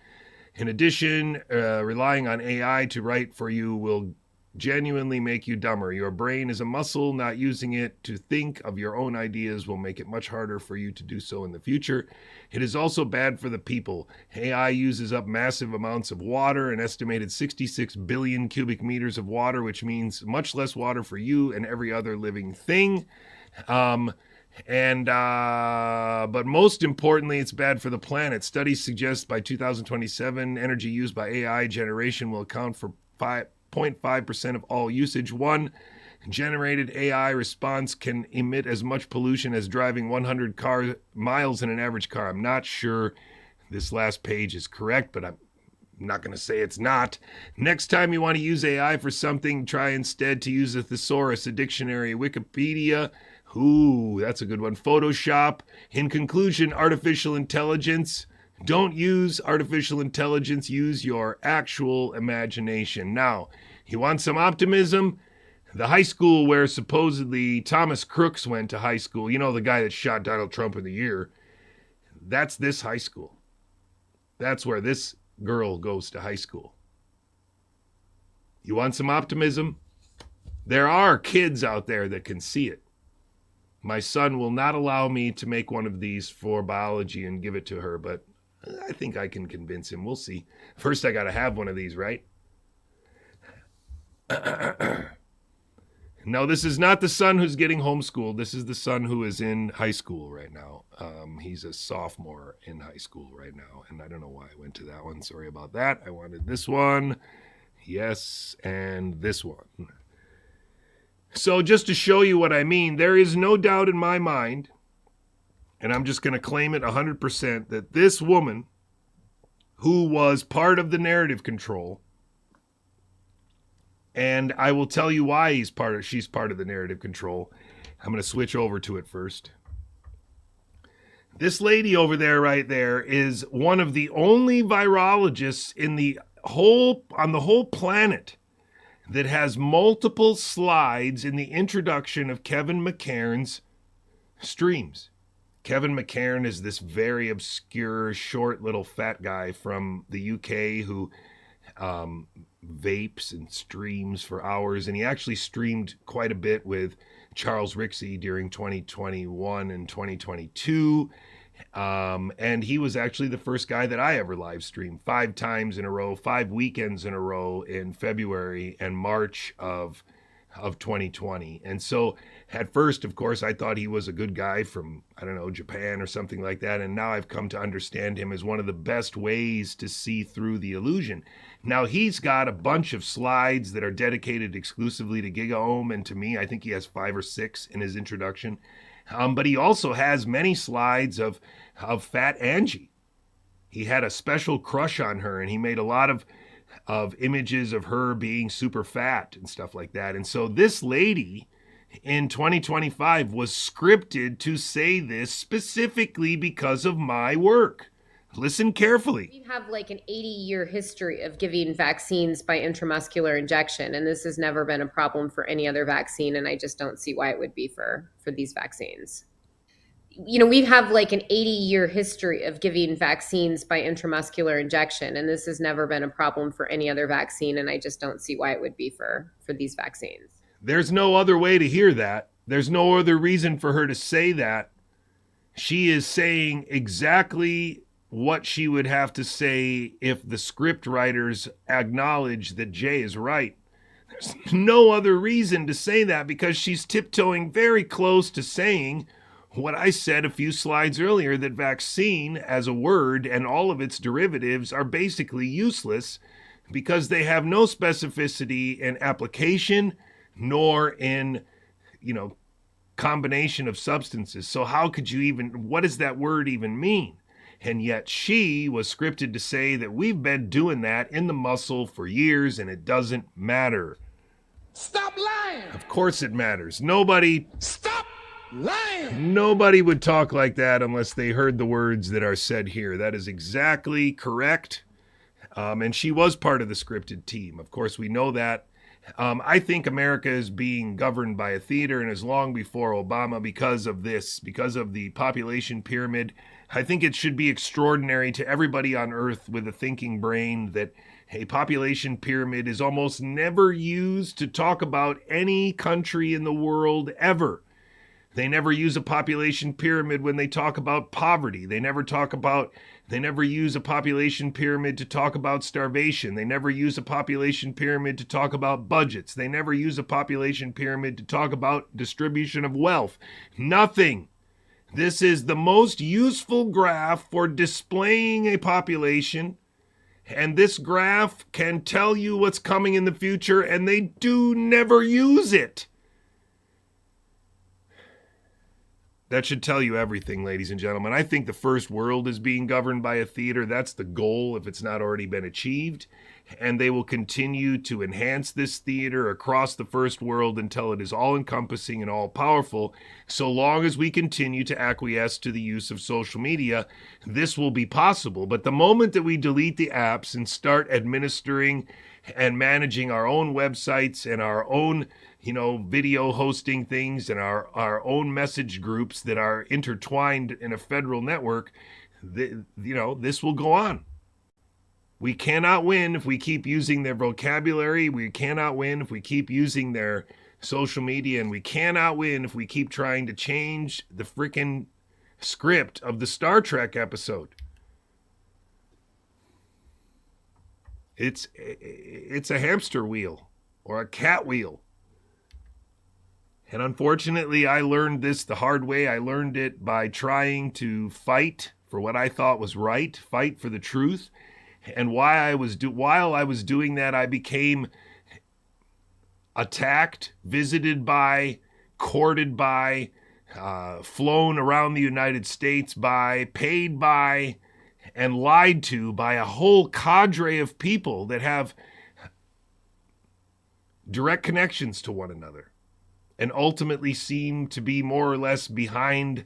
"In addition, relying on AI to write for you will genuinely make you dumber. Your brain is a muscle. Not using it to think of your own ideas will make it much harder for you to do so in the future. It is also bad for the people. AI uses up massive amounts of water, an estimated 66 billion cubic meters of water, which means much less water for you and every other living thing. But most importantly, it's bad for the planet. Studies suggest by 2027, energy used by AI generation will account for 0.5% of all usage. One generated AI response can emit as much pollution as driving 100 miles in an average car." I'm not sure this last page is correct, but I'm not going to say it's not. "Next time you want to use AI for something, try instead to use a thesaurus, a dictionary, Wikipedia. Ooh, that's a good one. Photoshop. In conclusion, artificial intelligence. Don't use artificial intelligence. Use your actual imagination." Now, you want some optimism? The high school where supposedly Thomas Crooks went to high school, the guy that shot Donald Trump in the ear, that's this high school. That's where this girl goes to high school. You want some optimism? There are kids out there that can see it. My son will not allow me to make one of these for biology and give it to her, but I think I can convince him. We'll see. First, I got to have one of these, right? No, this is not the son who's getting homeschooled. This is the son who is in high school right now. He's a sophomore in high school right now. And I don't know why I went to that one. Sorry about that. I wanted this one. Yes, and this one. So just to show you what I mean, there is no doubt in my mind, and I'm just going to claim it 100%, that this woman, who was part of the narrative control, and I will tell you why she's part of the narrative control. I'm going to switch over to it first. This lady over there, right there, is one of the only virologists on the whole planet that has multiple slides in the introduction of Kevin McCairn's streams. Kevin McCairn is this very obscure, short little fat guy from the UK who vapes and streams for hours, and he actually streamed quite a bit with Charles Rixey during 2021 and 2022, and he was actually the first guy that I ever live streamed 5 times in a row, 5 weekends in a row in February and March of 2020. And so at first, of course, I thought he was a good guy from, I don't know, Japan or something like that. And now I've come to understand him as one of the best ways to see through the illusion. Now, he's got a bunch of slides that are dedicated exclusively to Gigaohm and to me. I think he has 5 or 6 in his introduction. But he also has many slides of Fat Angie. He had a special crush on her, and he made a lot of images of her being super fat and stuff like that. And so this lady in 2025 was scripted to say this specifically because of my work. Listen carefully. We have like an 80-year history of giving vaccines by intramuscular injection, and this has never been a problem for any other vaccine, and I just don't see why it would be for these vaccines. You know, we have like an 80-year history of giving vaccines by intramuscular injection, and this has never been a problem for any other vaccine, and I just don't see why it would be for these vaccines. There's no other way to hear that. There's no other reason for her to say that. She is saying exactly what she would have to say if the script writers acknowledge that Jay is right. There's no other reason to say that, because she's tiptoeing very close to saying what I said a few slides earlier, that vaccine as a word and all of its derivatives are basically useless because they have no specificity in application nor in, combination of substances. So how could you even, what does that word even mean? And yet she was scripted to say that we've been doing that in the muscle for years and it doesn't matter. Stop lying. Of course it matters. Nobody Lying. Nobody would talk like that unless they heard the words that are said here. That is exactly correct. And she was part of the scripted team. Of course, we know that. I think America is being governed by a theater, and is long before Obama, because of this, because of the population pyramid. I think it should be extraordinary to everybody on Earth with a thinking brain that a population pyramid is almost never used to talk about any country in the world ever. They never use a population pyramid when they talk about poverty. They never use a population pyramid to talk about starvation. They never use a population pyramid to talk about budgets. They never use a population pyramid to talk about distribution of wealth. Nothing. This is the most useful graph for displaying a population, and this graph can tell you what's coming in the future, and they do never use it. That should tell you everything, ladies and gentlemen. I think the first world is being governed by a theater. That's the goal, if it's not already been achieved. And they will continue to enhance this theater across the first world until it is all-encompassing and all-powerful. So long as we continue to acquiesce to the use of social media, this will be possible. But the moment that we delete the apps and start administering and managing our own websites and our own video hosting things and our own message groups that are intertwined in a federal network, this will go on. We cannot win if we keep using their vocabulary. We cannot win if we keep using their social media. And we cannot win if we keep trying to change the freaking script of the Star Trek episode. It's a hamster wheel or a cat wheel. And unfortunately, I learned this the hard way. I learned it by trying to fight for what I thought was right, fight for the truth. And while I was doing that, I became attacked, visited by, courted by, flown around the United States by, paid by, and lied to by a whole cadre of people that have direct connections to one another and ultimately seem to be more or less behind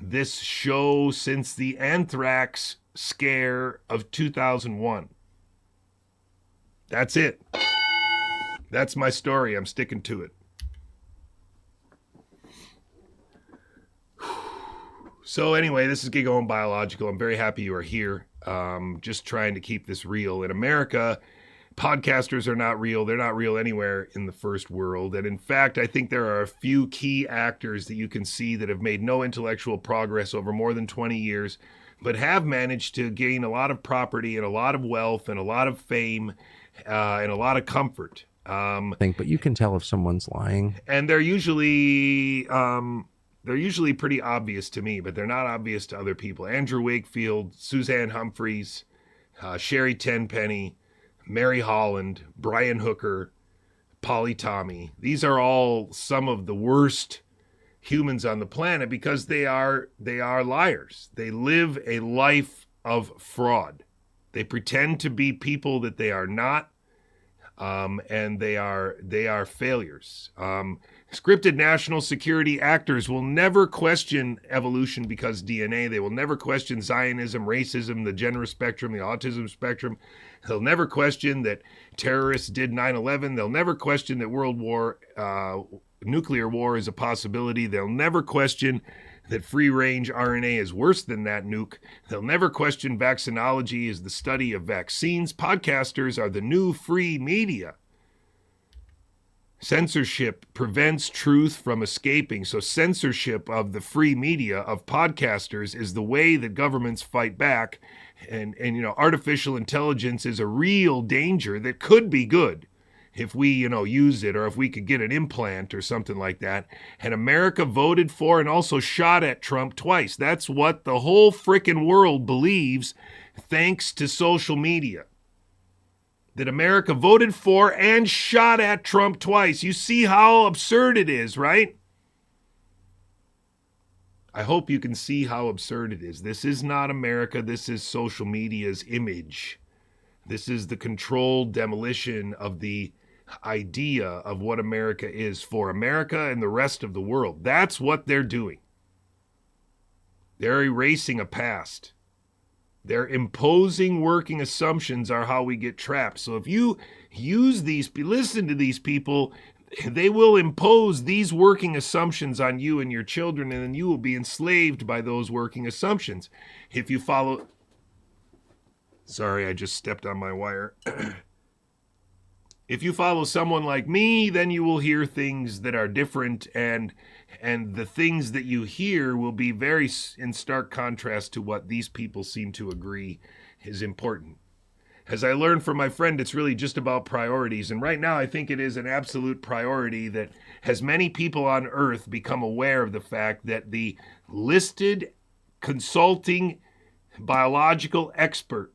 this show since the anthrax scare of 2001. That's it. That's my story. I'm sticking to it. So anyway, this is Gigaohm Biological. I'm very happy you are here. Just trying to keep this real. In America, podcasters are not real. They're not real anywhere in the first world. And in fact, I think there are a few key actors that you can see that have made no intellectual progress over more than 20 years, but have managed to gain a lot of property and a lot of wealth and a lot of fame and a lot of comfort. But you can tell if someone's lying. And they're usually pretty obvious to me, but they're not obvious to other people. Andrew Wakefield, Suzanne Humphreys, Sherry Tenpenny, Mary Holland, Brian Hooker, Polly Tommy. These are all some of the worst humans on the planet because they are liars. They live a life of fraud. They pretend to be people that they are not, and they are failures. Scripted national security actors will never question evolution because DNA. They will never question Zionism, racism, the gender spectrum, the autism spectrum. They'll never question that terrorists did 9/11. They'll never question that nuclear war is a possibility. They'll never question that free-range RNA is worse than that nuke. They'll never question vaccinology is the study of vaccines. Podcasters are the new free media. Censorship prevents truth from escaping. So censorship of the free media, of podcasters, is the way that governments fight back. And artificial intelligence is a real danger that could be good if we, use it, or if we could get an implant or something like that. And America voted for and also shot at Trump twice. That's what the whole frickin' world believes, thanks to social media. That America voted for and shot at Trump twice. You see how absurd it is, right? I hope you can see how absurd it is. This is not America. This is social media's image. This is the controlled demolition of the idea of what America is for America and the rest of the world. That's what they're doing. They're erasing a past. Their imposing working assumptions are how we get trapped. So if you listen to these people, they will impose these working assumptions on you and your children, and then you will be enslaved by those working assumptions. If you follow... Sorry, I just stepped on my wire. If you follow someone like me, then you will hear things that are different, and the things that you hear will be very in stark contrast to what these people seem to agree is important. As I learned from my friend, it's really just about priorities. And right now, I think it is an absolute priority that has many people on Earth become aware of the fact that the listed consulting biological expert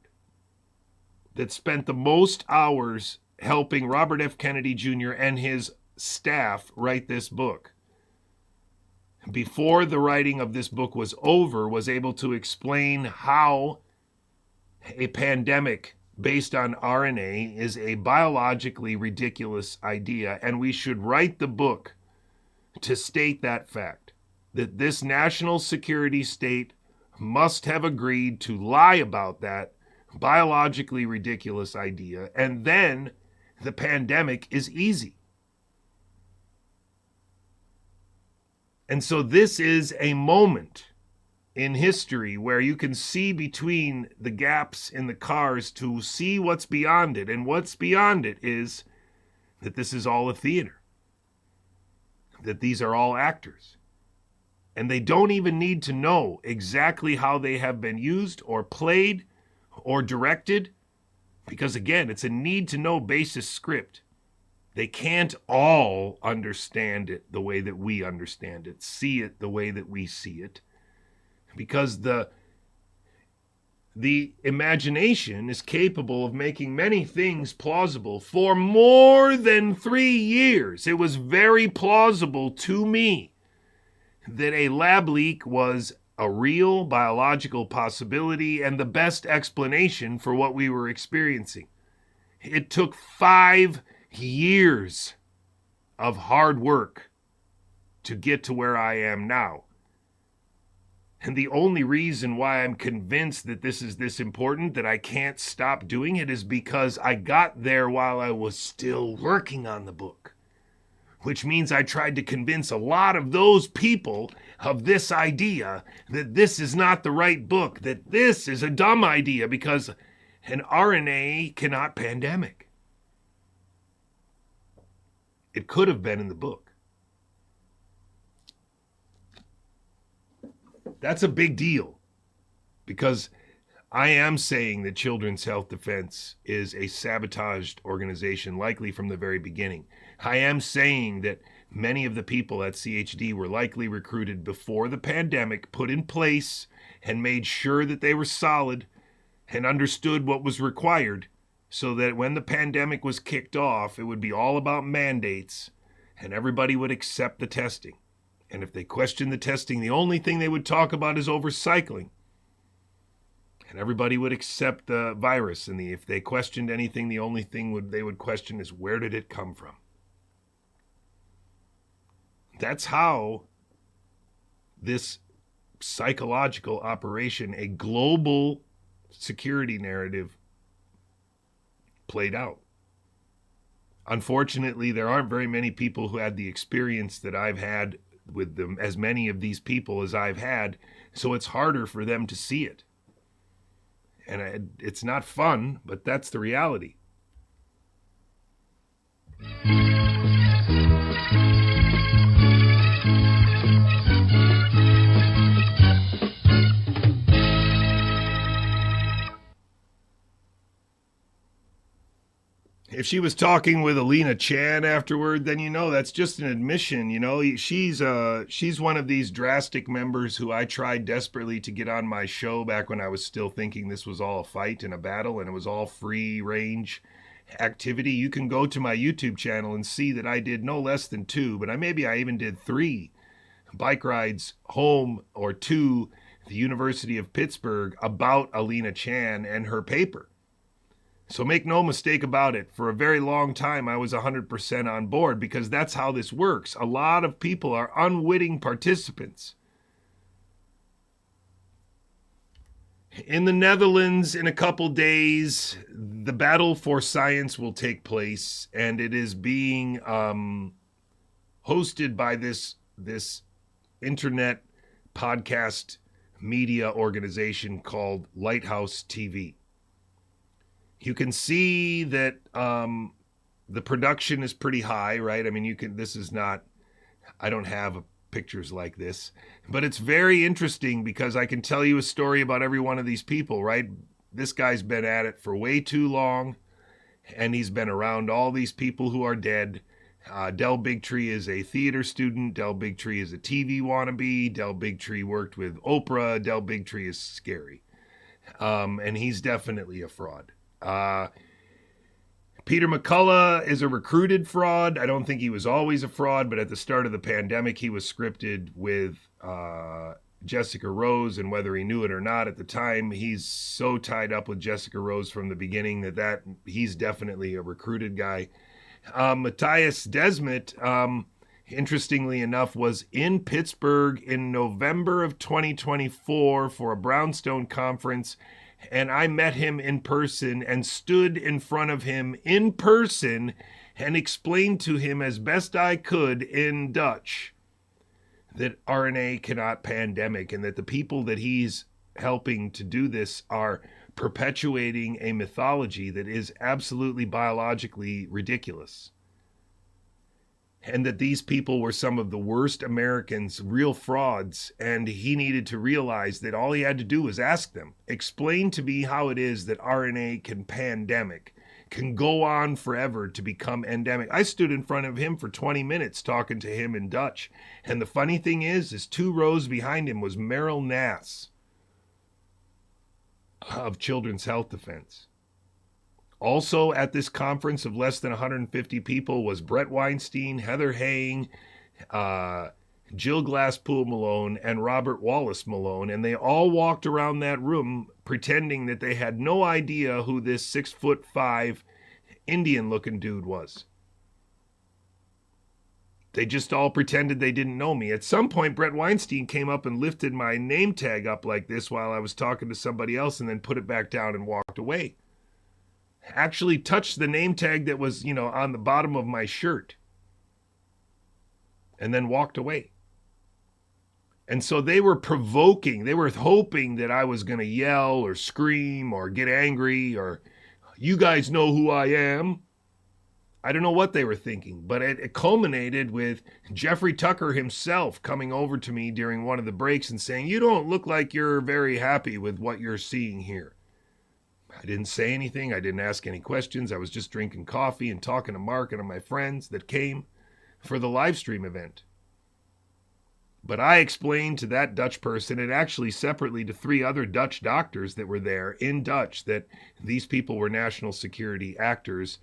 that spent the most hours helping Robert F. Kennedy Jr. and his staff write this book, before the writing of this book was over, was able to explain how a pandemic based on RNA is a biologically ridiculous idea, and we should write the book to state that fact, that this national security state must have agreed to lie about that biologically ridiculous idea, and then the pandemic is easy. And so this is a moment in history where you can see between the gaps in the cars to see what's beyond it. And what's beyond it is that this is all a theater, that these are all actors. And they don't even need to know exactly how they have been used or played or directed, because again, it's a need-to-know basis script. They can't all understand it the way that we understand it, see it the way that we see it, because the imagination is capable of making many things plausible. For more than 3 years, it was very plausible to me that a lab leak was a real biological possibility and the best explanation for what we were experiencing. It took 5 years of hard work to get to where I am now. And the only reason why I'm convinced that this is this important, that I can't stop doing it, is because I got there while I was still working on the book. Which means I tried to convince a lot of those people of this idea, that this is not the right book, that this is a dumb idea because an RNA cannot pandemic. It could have been in the book. That's a big deal, because I am saying that Children's Health Defense is a sabotaged organization, likely from the very beginning. I am saying that many of the people at CHD were likely recruited before the pandemic, put in place, and made sure that they were solid and understood what was required, so that when the pandemic was kicked off, it would be all about mandates and everybody would accept the testing. And if they questioned the testing, the only thing they would talk about is overcycling. And everybody would accept the virus. And if they questioned anything, the only thing they would question is, where did it come from? That's how this psychological operation, a global security narrative, played out. Unfortunately, there aren't very many people who had the experience that I've had with them, as many of these people as I've had, so it's harder for them to see it. And it's not fun, but that's the reality. If she was talking with Alina Chan afterward, then that's just an admission. She's one of these drastic members who I tried desperately to get on my show back when I was still thinking this was all a fight and a battle and it was all free range activity. You can go to my YouTube channel and see that I did no less than 2, but maybe I even did 3 bike rides home or to the University of Pittsburgh about Alina Chan and her paper. So make no mistake about it, for a very long time I was 100% on board, because that's how this works. A lot of people are unwitting participants. In the Netherlands, in a couple days, the battle for science will take place, and it is being hosted by this internet podcast media organization called Lighthouse TV. You can see that the production is pretty high, right? I mean, I don't have pictures like this, but it's very interesting because I can tell you a story about every one of these people, right? This guy's been at it for way too long, and he's been around all these people who are dead. Del Bigtree is a theater student. Del Bigtree is a TV wannabe. Del Bigtree worked with Oprah. Del Bigtree is scary. And he's definitely a fraud. Peter McCullough is a recruited fraud. I don't think he was always a fraud, but at the start of the pandemic, he was scripted with Jessica Rose, and whether he knew it or not at the time, he's so tied up with Jessica Rose from the beginning that he's definitely a recruited guy. Matthias Desmet, interestingly enough, was in Pittsburgh in November of 2024 for a Brownstone conference, and I met him in person and stood in front of him in person and explained to him as best I could in Dutch that RNA cannot pandemic, and that the people that he's helping to do this are perpetuating a mythology that is absolutely biologically ridiculous. And that these people were some of the worst Americans, real frauds, and he needed to realize that all he had to do was ask them, explain to me how it is that RNA can pandemic, can go on forever to become endemic. I stood in front of him for 20 minutes talking to him in Dutch. And the funny thing is 2 rows behind him was Meryl Nass of Children's Health Defense. Also at this conference of less than 150 people was Brett Weinstein, Heather Haying, Jill Glasspool Malone, and Robert Wallace Malone, and they all walked around that room pretending that they had no idea who this 6'5" Indian-looking dude was. They just all pretended they didn't know me. At some point, Brett Weinstein came up and lifted my name tag up like this while I was talking to somebody else and then put it back down and walked away. Actually touched the name tag that was, on the bottom of my shirt and then walked away. And so they were provoking. They were hoping that I was going to yell or scream or get angry or, you guys know who I am. I don't know what they were thinking, but it culminated with Jeffrey Tucker himself coming over to me during one of the breaks and saying, you don't look like you're very happy with what you're seeing here. I didn't say anything. I didn't ask any questions. I was just drinking coffee and talking to Mark and my friends that came for the live stream event. But I explained to that Dutch person and actually separately to 3 other Dutch doctors that were there in Dutch that these people were national security actors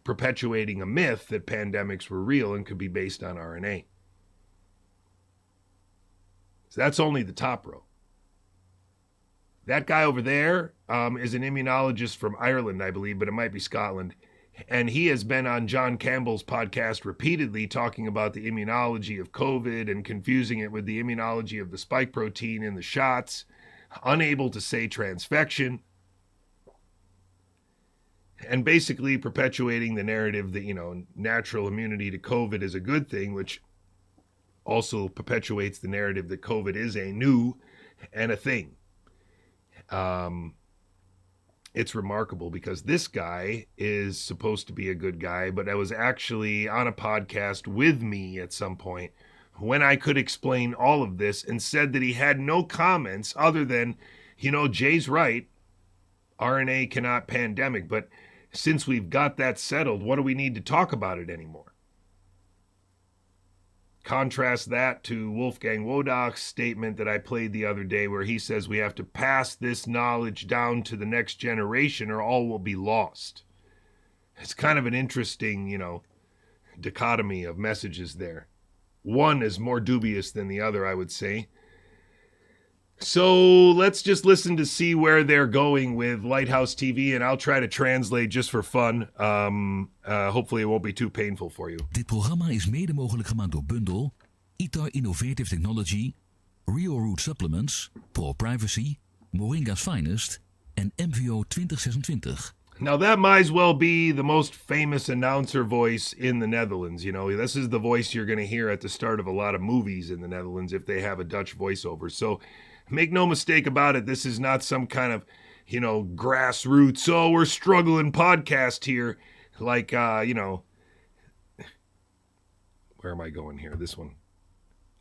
perpetuating a myth that pandemics were real and could be based on RNA. So that's only the top row. That guy over there is an immunologist from Ireland, I believe, but it might be Scotland. And he has been on John Campbell's podcast repeatedly talking about the immunology of COVID and confusing it with the immunology of the spike protein in the shots, unable to say transfection, and basically perpetuating the narrative that, natural immunity to COVID is a good thing, which also perpetuates the narrative that COVID is a new and a thing. It's remarkable because this guy is supposed to be a good guy, but I was actually on a podcast with me at some point when I could explain all of this and said that he had no comments other than, Jay's right, RNA cannot pandemic, but since we've got that settled, what do we need to talk about it anymore? Contrast that to Wolfgang Wodach's statement that I played the other day where he says we have to pass this knowledge down to the next generation or all will be lost. It's kind of an interesting, dichotomy of messages there. One is more dubious than the other, I would say. So let's just listen to see where they're going with Lighthouse TV, and I'll try to translate just for fun. Hopefully it won't be too painful for you. Dit programma is mede mogelijk gemaakt door Bundle, ITAR Innovative Technology, Real Root Supplements, Pro Privacy, Moringa's Finest en MVO 2026. Now that might as well be the most famous announcer voice in the Netherlands. This is the voice you're going to hear at the start of a lot of movies in the Netherlands if they have a Dutch voiceover. So make no mistake about it, this is not some kind of, grassroots, we're struggling podcast here. Like, where am I going here? This one.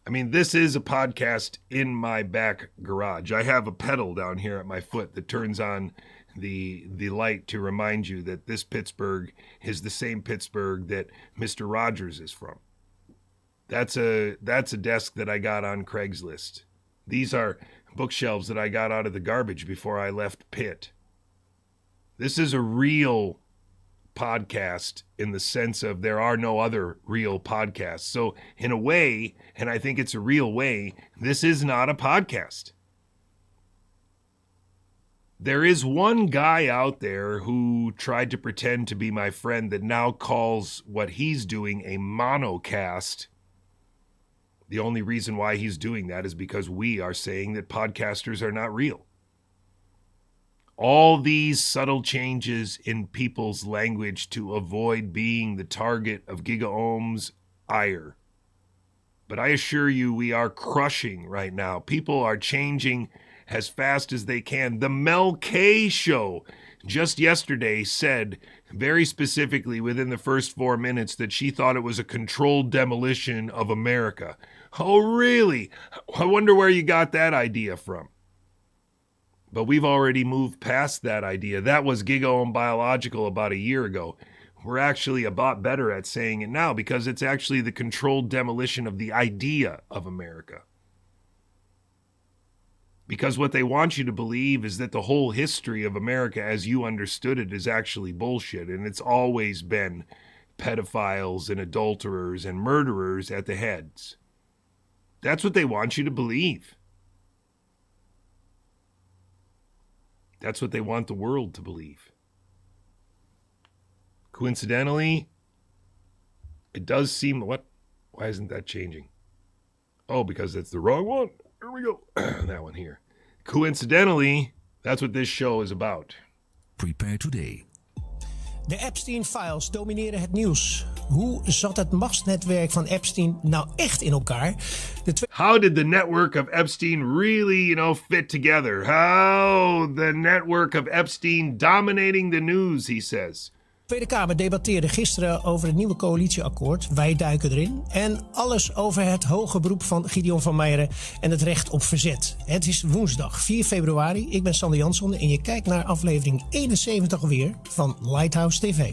I mean, this is a podcast in my back garage. I have a pedal down here at my foot that turns on the light to remind you that this Pittsburgh is the same Pittsburgh that Mr. Rogers is from. That's a desk that I got on Craigslist. These are bookshelves that I got out of the garbage before I left Pitt. This is a real podcast in the sense of there are no other real podcasts. So in a way, and I think it's a real way, this is not a podcast. There is one guy out there who tried to pretend to be my friend that now calls what he's doing a monocast. The only reason why he's doing that is because we are saying that podcasters are not real. All these subtle changes in people's language to avoid being the target of Gigaohm's ire. But I assure you, we are crushing right now. People are changing as fast as they can. The Mel K show just yesterday said very specifically within the first 4 minutes that she thought it was a controlled demolition of America. Oh, really? I wonder where you got that idea from. But we've already moved past that idea. That was Gigaohm Biological about a year ago. We're actually a lot better at saying it now because it's actually the controlled demolition of the idea of America. Because what they want you to believe is that the whole history of America as you understood it is actually bullshit. And it's always been pedophiles and adulterers and murderers at the heads. That's what they want you to believe. That's what they want the world to believe. Coincidentally, it does seem... What? Why isn't that changing? Oh, because that's the wrong one. Here we go. That one here. Coincidentally, that's what this show is about. Prepare today. De Epstein-files domineren het nieuws. Hoe zat het machtsnetwerk van Epstein nou echt in elkaar? How did the network of Epstein really, fit together? How the network of Epstein dominating the news, he says. De Tweede Kamer debatteerde gisteren over het nieuwe coalitieakkoord. Wij duiken erin. En alles over het hoge beroep van Gideon van Meijeren en het recht op verzet. Het is woensdag 4 februari. Ik ben Sander Jansson en je kijkt naar aflevering 71 alweer van Lighthouse TV.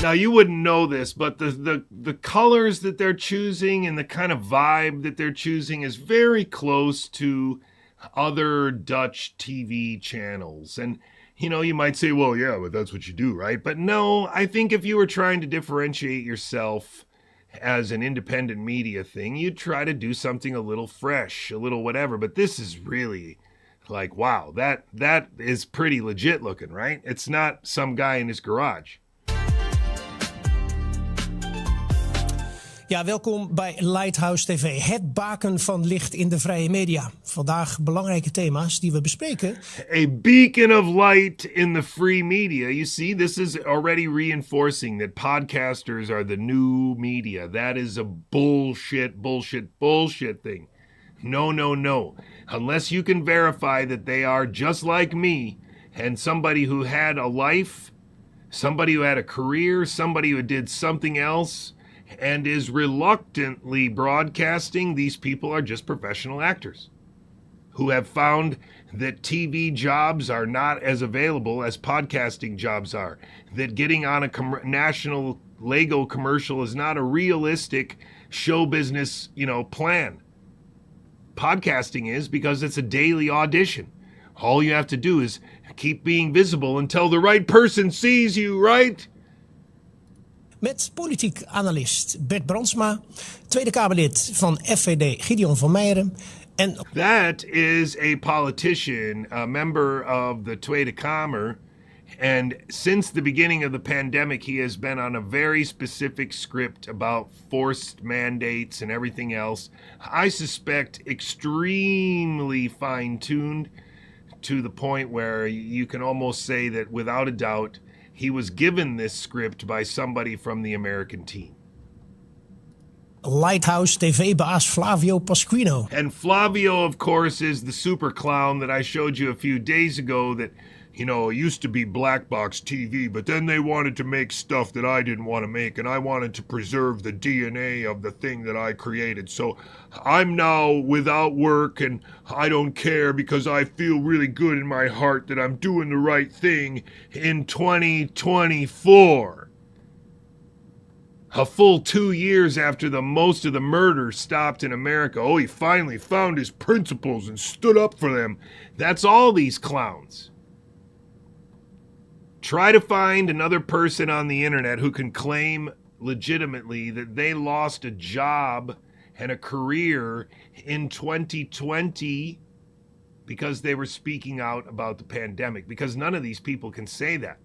Now, you wouldn't know this, but the colors that they're choosing and the kind of vibe that they're choosing is very close to other Dutch TV channels. And, you might say, well, yeah, but that's what you do, right? But no, I think if you were trying to differentiate yourself as an independent media thing, you'd try to do something a little fresh, a little whatever. But this is really like, wow, that is pretty legit looking, right? It's not some guy in his garage. Ja, welkom bij Lighthouse TV, het baken van licht in de vrije media. Vandaag belangrijke thema's die we bespreken. A beacon of light in the free media. You see, this is already reinforcing that podcasters are the new media. That is a bullshit thing. No. Unless you can verify that they are just like me and somebody who had a life, somebody who had a career, somebody who did something else and is reluctantly broadcasting, these people are just professional actors who have found that TV jobs are not as available as podcasting jobs are, that getting on a national Lego commercial is not a realistic show business, plan. Podcasting is, because it's a daily audition. All you have to do is keep being visible until the right person sees you, right? Met politiek analist Bert Brandsma, Tweede Kamerlid van FVD Gideon van Meijeren. En that is a politician, a member of the Tweede Kamer. And since the beginning of the pandemic, he has been on a very specific script about forced mandates and everything else. I suspect extremely fine-tuned to the point where you can almost say that without a doubt, he was given this script by somebody from the American team. Lighthouse TV-baas Flavio Pasquino. And Flavio, of course, is the super clown that I showed you a few days ago that, it used to be black box TV, but then they wanted to make stuff that I didn't want to make, and I wanted to preserve the DNA of the thing that I created. So I'm now without work, and I don't care because I feel really good in my heart that I'm doing the right thing in 2024. A full 2 years after most of the murders stopped in America. Oh, he finally found his principles and stood up for them. That's all these clowns. Try to find another person on the internet who can claim legitimately that they lost a job and a career in 2020 because they were speaking out about the pandemic, because none of these people can say that.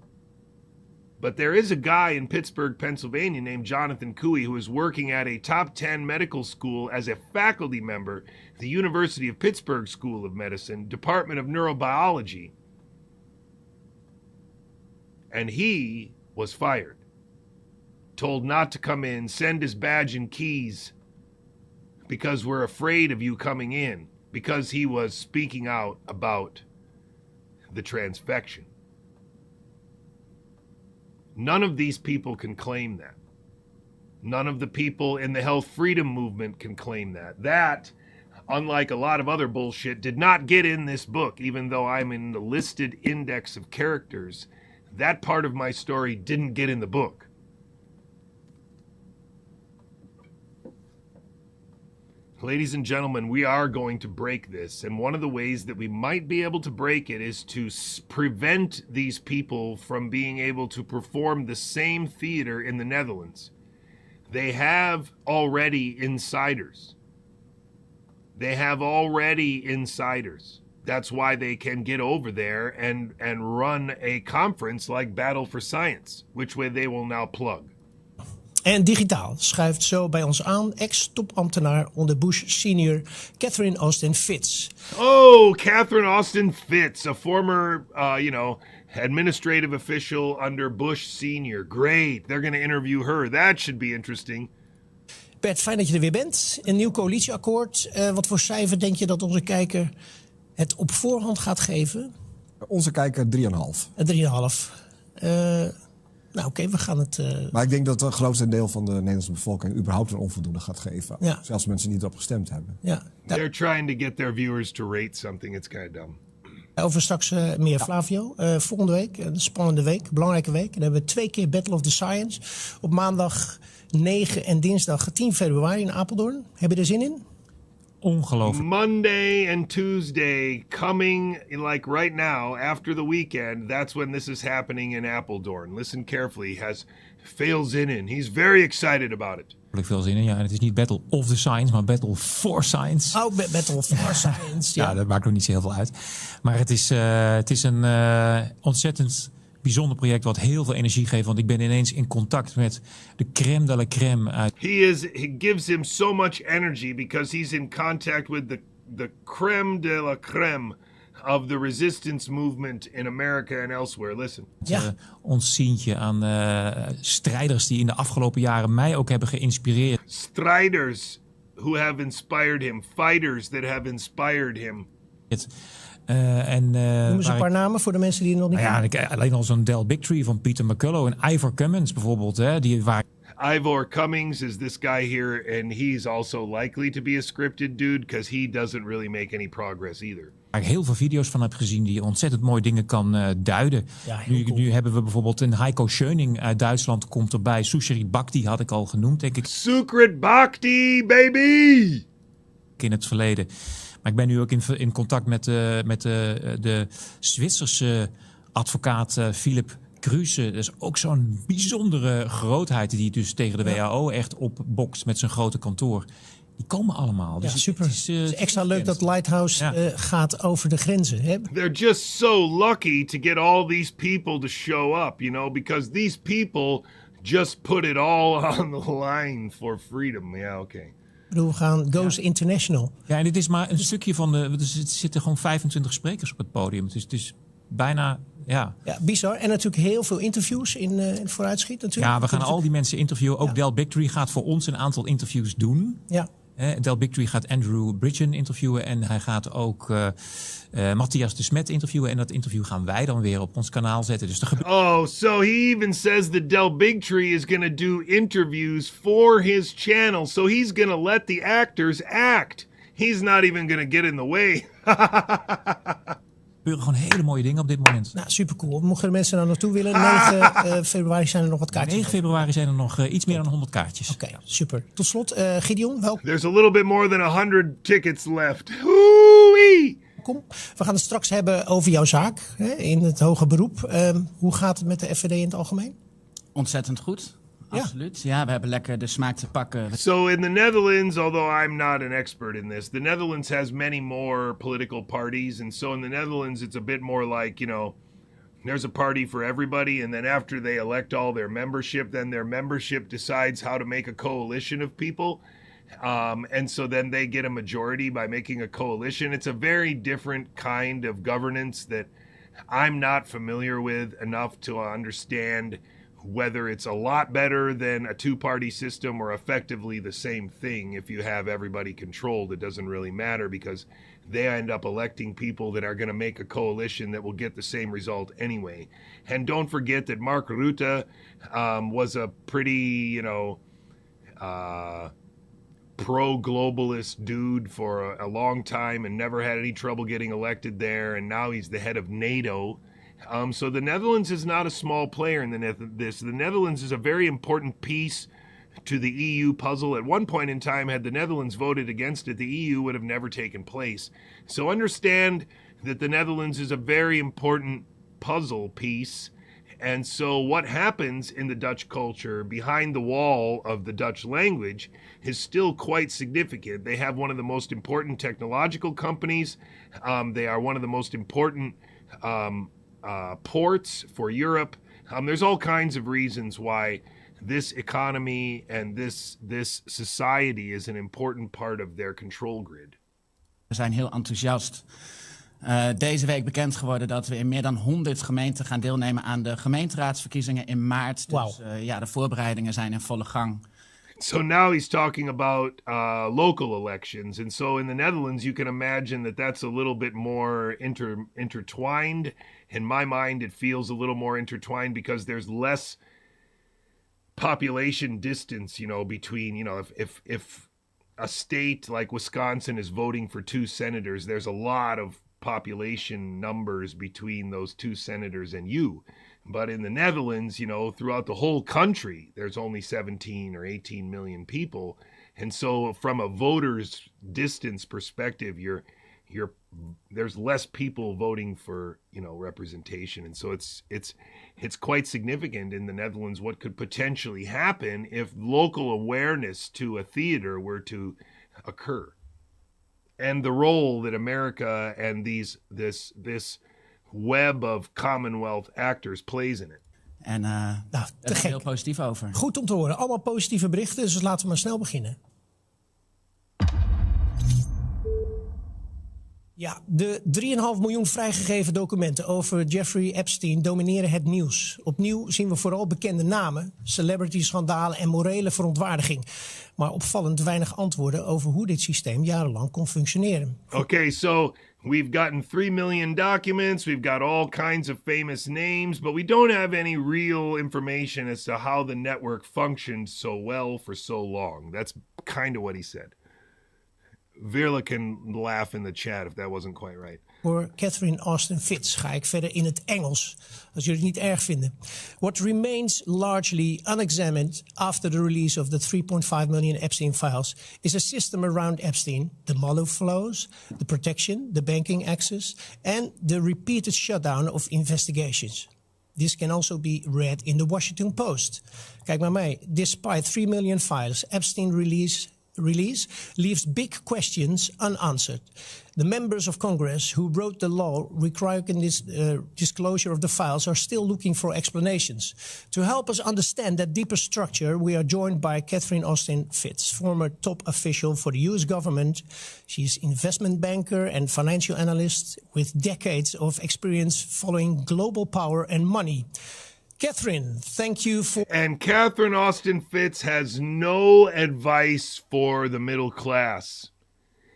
But there is a guy in Pittsburgh, Pennsylvania named JJCouey who is working at a top 10 medical school as a faculty member at the University of Pittsburgh School of Medicine, Department of Neurobiology. And he was fired, told not to come in, send his badge and keys because we're afraid of you coming in, because he was speaking out about the transfection. None of these people can claim that. None of the people in the health freedom movement can claim that. That, unlike a lot of other bullshit, did not get in this book, even though I'm in the listed index of characters. That part of my story didn't get in the book. Ladies and gentlemen, we are going to break this, and one of the ways that we might be able to break it is to prevent these people from being able to perform the same theater in the Netherlands. They have already insiders. That's why they can get over there and run a conference like Battle for Science, which way they will now plug. En digitaal schuift zo bij ons aan ex-topambtenaar onder Bush senior Catherine Austin Fitts. Oh, Catherine Austin Fitts, a former, administrative official under Bush senior. Great, they're going to interview her. That should be interesting. Bert, fijn dat je er weer bent. Een nieuw coalitieakkoord. Wat voor cijfer denk je dat onze kijker het op voorhand gaat geven? Onze kijker 3,5. 3,5. Nou oké, we gaan het... Maar ik denk dat het grootste deel van de Nederlandse bevolking überhaupt een onvoldoende gaat geven. Ja. Zelfs mensen die erop gestemd hebben. Ja. They're trying to get their viewers to rate something. It's kind of dumb. Over straks meer, Flavio. Volgende week, een spannende week, belangrijke week. Dan hebben we 2 keer Battle of the Science. Op maandag 9 en dinsdag 10 februari in Apeldoorn. Heb je er zin in? Ongelooflijk. Monday and Tuesday coming like right now after the weekend. That's when this is happening in Apeldoorn. Listen carefully. He has veel zin in. He's very excited about it. Veel zin in. Ja, het is niet Battle of the Science, maar Battle for Science. Oh, Battle for Science. Ja, dat maakt nog niet zo heel veel uit. Maar het is een ontzettend bijzonder project wat heel veel energie geeft. Want ik ben ineens in contact met de crème de la crème uit. He gives him so much energy because he's in contact with the crème de la crème of the resistance movement in America and elsewhere. Listen. Ja. Ons zientje aan strijders die in de afgelopen jaren mij ook hebben geïnspireerd. Strijders who have inspired him. Fighters that have inspired him. Noemen ze een paar namen voor de mensen die het nog niet kennen. Ja, alleen al zo'n Del Bigtree van Peter McCullough en Ivor Cummins bijvoorbeeld. Ivor Cummings is this guy here, and he's also likely to be a scripted dude because he doesn't really make any progress either. Waar ik heel veel video's van heb gezien die ontzettend mooie dingen kan duiden. Ja, nu hebben we bijvoorbeeld een Heiko Schöning uit Duitsland komt erbij. Sushri Bhakti had ik al genoemd, denk ik. Sucrit Bhakti, baby! In het verleden. Maar ik ben nu ook in contact met de Zwitserse advocaat Philip Kruse. Dat is ook zo'n bijzondere grootheid die dus tegen de WHO echt opbokst met zijn grote kantoor. Die komen allemaal. Ja, dus super. Het is extra leuk dat Lighthouse gaat over de grenzen. Hè? They're just so lucky to get all these people to show up, because these people just put it all on the line for freedom. Ja, oké. We gaan Goes International. Ja, en dit is maar een stukje van dus er zitten gewoon 25 sprekers op het podium. Het is bijna, ja. Ja, bizar. En natuurlijk heel veel interviews in het vooruitschiet natuurlijk. Ja, we gaan al die mensen interviewen. Ook Del Bigtree gaat voor ons een aantal interviews doen. Ja. Del Bigtree gaat Andrew Bridgen interviewen en hij gaat ook Matthias de Smet interviewen. En dat interview gaan wij dan weer op ons kanaal zetten. Dus so he even says that Del Bigtree is going to do interviews for his channel. So he's going to let the actors act. He's not even going to get in the way. Er gebeuren gewoon hele mooie dingen op dit moment. Nou, supercool. Mochten de mensen daar naartoe willen, 9 februari zijn er nog wat kaartjes. 9 februari zijn er nog iets meer dan 100 kaartjes. Oké, super. Tot slot, Gideon, welkom. There's a little bit more than 100 tickets left. Hoo-wee! Kom. We gaan het straks hebben over jouw zaak in het hoger beroep. Hoe gaat het met de FVD in het algemeen? Ontzettend goed. Absoluut. Ja, we hebben lekker de smaak te pakken. So in the Netherlands, although I'm not an expert in this, the Netherlands has many more political parties. And so in the Netherlands, it's a bit more like, there's a party for everybody. And then after they elect all their membership, then their membership decides how to make a coalition of people. And so then they get a majority by making a coalition. It's a very different kind of governance that I'm not familiar with enough to understand whether it's a lot better than a two-party system or effectively the same thing. If you have everybody controlled, it doesn't really matter because they end up electing people that are going to make a coalition that will get the same result anyway. And don't forget that Mark Rutte was a pretty, pro-globalist dude for a long time and never had any trouble getting elected there, and now he's the head of NATO. So the Netherlands is not a small player in this. The Netherlands is a very important piece to the EU puzzle. At one point in time, had the Netherlands voted against it, the EU would have never taken place. So understand that the Netherlands is a very important puzzle piece. And so what happens in the Dutch culture behind the wall of the Dutch language is still quite significant. They have one of the most important technological companies. They are one of the most important ports for Europe. There's all kinds of reasons why this economy and this society is an important part of their control grid. We zijn heel enthousiast. Deze week bekend geworden dat we in meer dan 100 gemeenten gaan deelnemen aan de gemeenteraadsverkiezingen in maart. Dus ja, de voorbereidingen zijn in volle gang. So now he's talking about local elections. And so in the Netherlands, you can imagine that that's a little bit more intertwined. In my mind, it feels a little more intertwined because there's less population distance, between, if a state like Wisconsin is voting for 2 senators, there's a lot of population numbers between those 2 senators and you. But in the Netherlands, throughout the whole country, there's only 17 or 18 million people. And so from a voter's distance perspective, there's less people voting for, representation. And so it's quite significant in the Netherlands what could potentially happen if local awareness to a theater were to occur. And the role that America and this web of Commonwealth actors plays in it. En daar ben ik heel positief over. Goed om te horen. Allemaal positieve berichten, dus laten we maar snel beginnen. Ja, de 3,5 miljoen vrijgegeven documenten over Jeffrey Epstein domineren het nieuws. Opnieuw zien we vooral bekende namen, celebrity-schandalen en morele verontwaardiging. Maar opvallend weinig antwoorden over hoe dit systeem jarenlang kon functioneren. Okay, so we've gotten 3 million documents, we've got all kinds of famous names, but we don't have any real information as to how the network functioned so well for so long. That's kind of what he said. Virla can laugh in the chat if that wasn't quite right. Voor Catherine Austin Fitz ga ik verder in het Engels, als jullie het niet erg vinden. What remains largely unexamined after the release of the 3.5 million Epstein files is a system around Epstein, the money flows, the protection, the banking access, and the repeated shutdown of investigations. This can also be read in the Washington Post. Kijk maar mee. Despite 3 million files, Epstein release leaves big questions unanswered. The members of Congress who wrote the law requiring this disclosure of the files are still looking for explanations. To help us understand that deeper structure, we are joined by Catherine Austin Fitz, former top official for the U.S. government. She's investment banker and financial analyst with decades of experience following global power and money. Catherine, thank you for... And Catherine Austin Fitz has no advice for the middle class.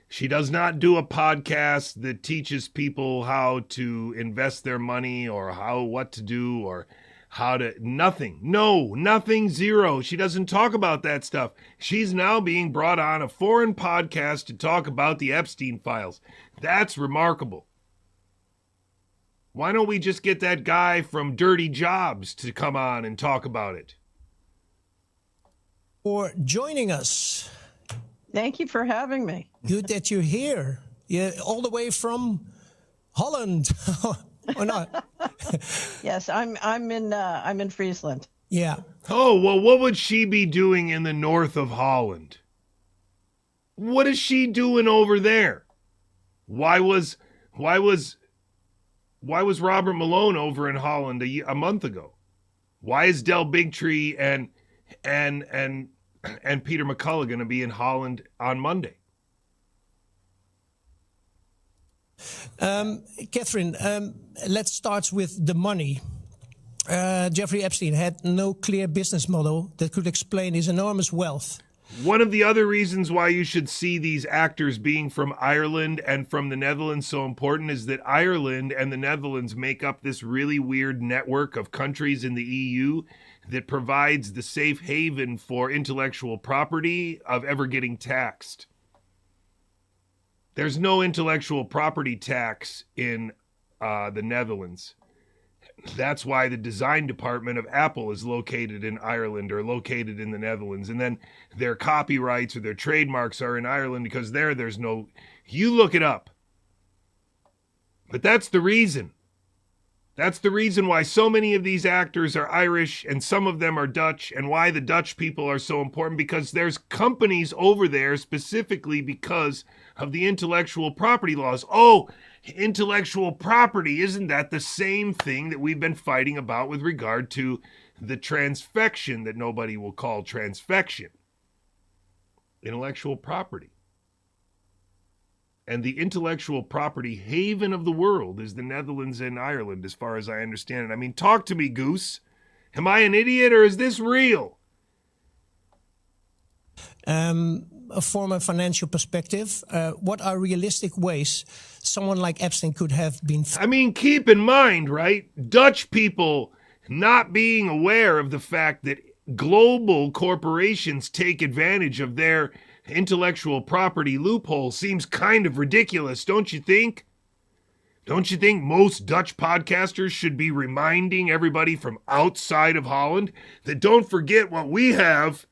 She does not do a podcast that teaches people how to invest their money or what to do or how to... Nothing. No, nothing, zero. She doesn't talk about that stuff. She's now being brought on a foreign podcast to talk about the Epstein files. That's remarkable. Why don't we just get that guy from Dirty Jobs to come on and talk about it? For joining us. Thank you for having me. Good that you're here. Yeah, all the way from Holland, or not? Yes, I'm in Friesland. Yeah. Oh, well, what would she be doing in the north of Holland? What is she doing over there? Why was Robert Malone over in Holland a month ago? Why is Del Bigtree and Peter McCullough going to be in Holland on Monday? Catherine, let's start with the money. Jeffrey Epstein had no clear business model that could explain his enormous wealth. One of the other reasons why you should see these actors being from Ireland and from the Netherlands so important is that Ireland and the Netherlands make up this really weird network of countries in the EU. that provides the safe haven for intellectual property of ever getting taxed. There's no intellectual property tax in the Netherlands. That's why the design department of Apple is located in Ireland or located in the Netherlands. And then their copyrights or their trademarks are in Ireland because there's no... You look it up. But that's the reason. That's the reason why so many of these actors are Irish and some of them are Dutch, and why the Dutch people are so important, because there's companies over there specifically because of the intellectual property laws. Oh, intellectual property, isn't that the same thing that we've been fighting about with regard to the transfection that nobody will call transfection? Intellectual property. And the intellectual property haven of the world is the Netherlands and Ireland, as far as I understand it. I mean, talk to me, Goose. Am I an idiot or is this real? From a financial perspective, what are realistic ways someone like Epstein could have been... I mean, keep in mind, right? Dutch people not being aware of the fact that global corporations take advantage of their intellectual property loophole seems kind of ridiculous, don't you think? Don't you think most Dutch podcasters should be reminding everybody from outside of Holland that don't forget what we have?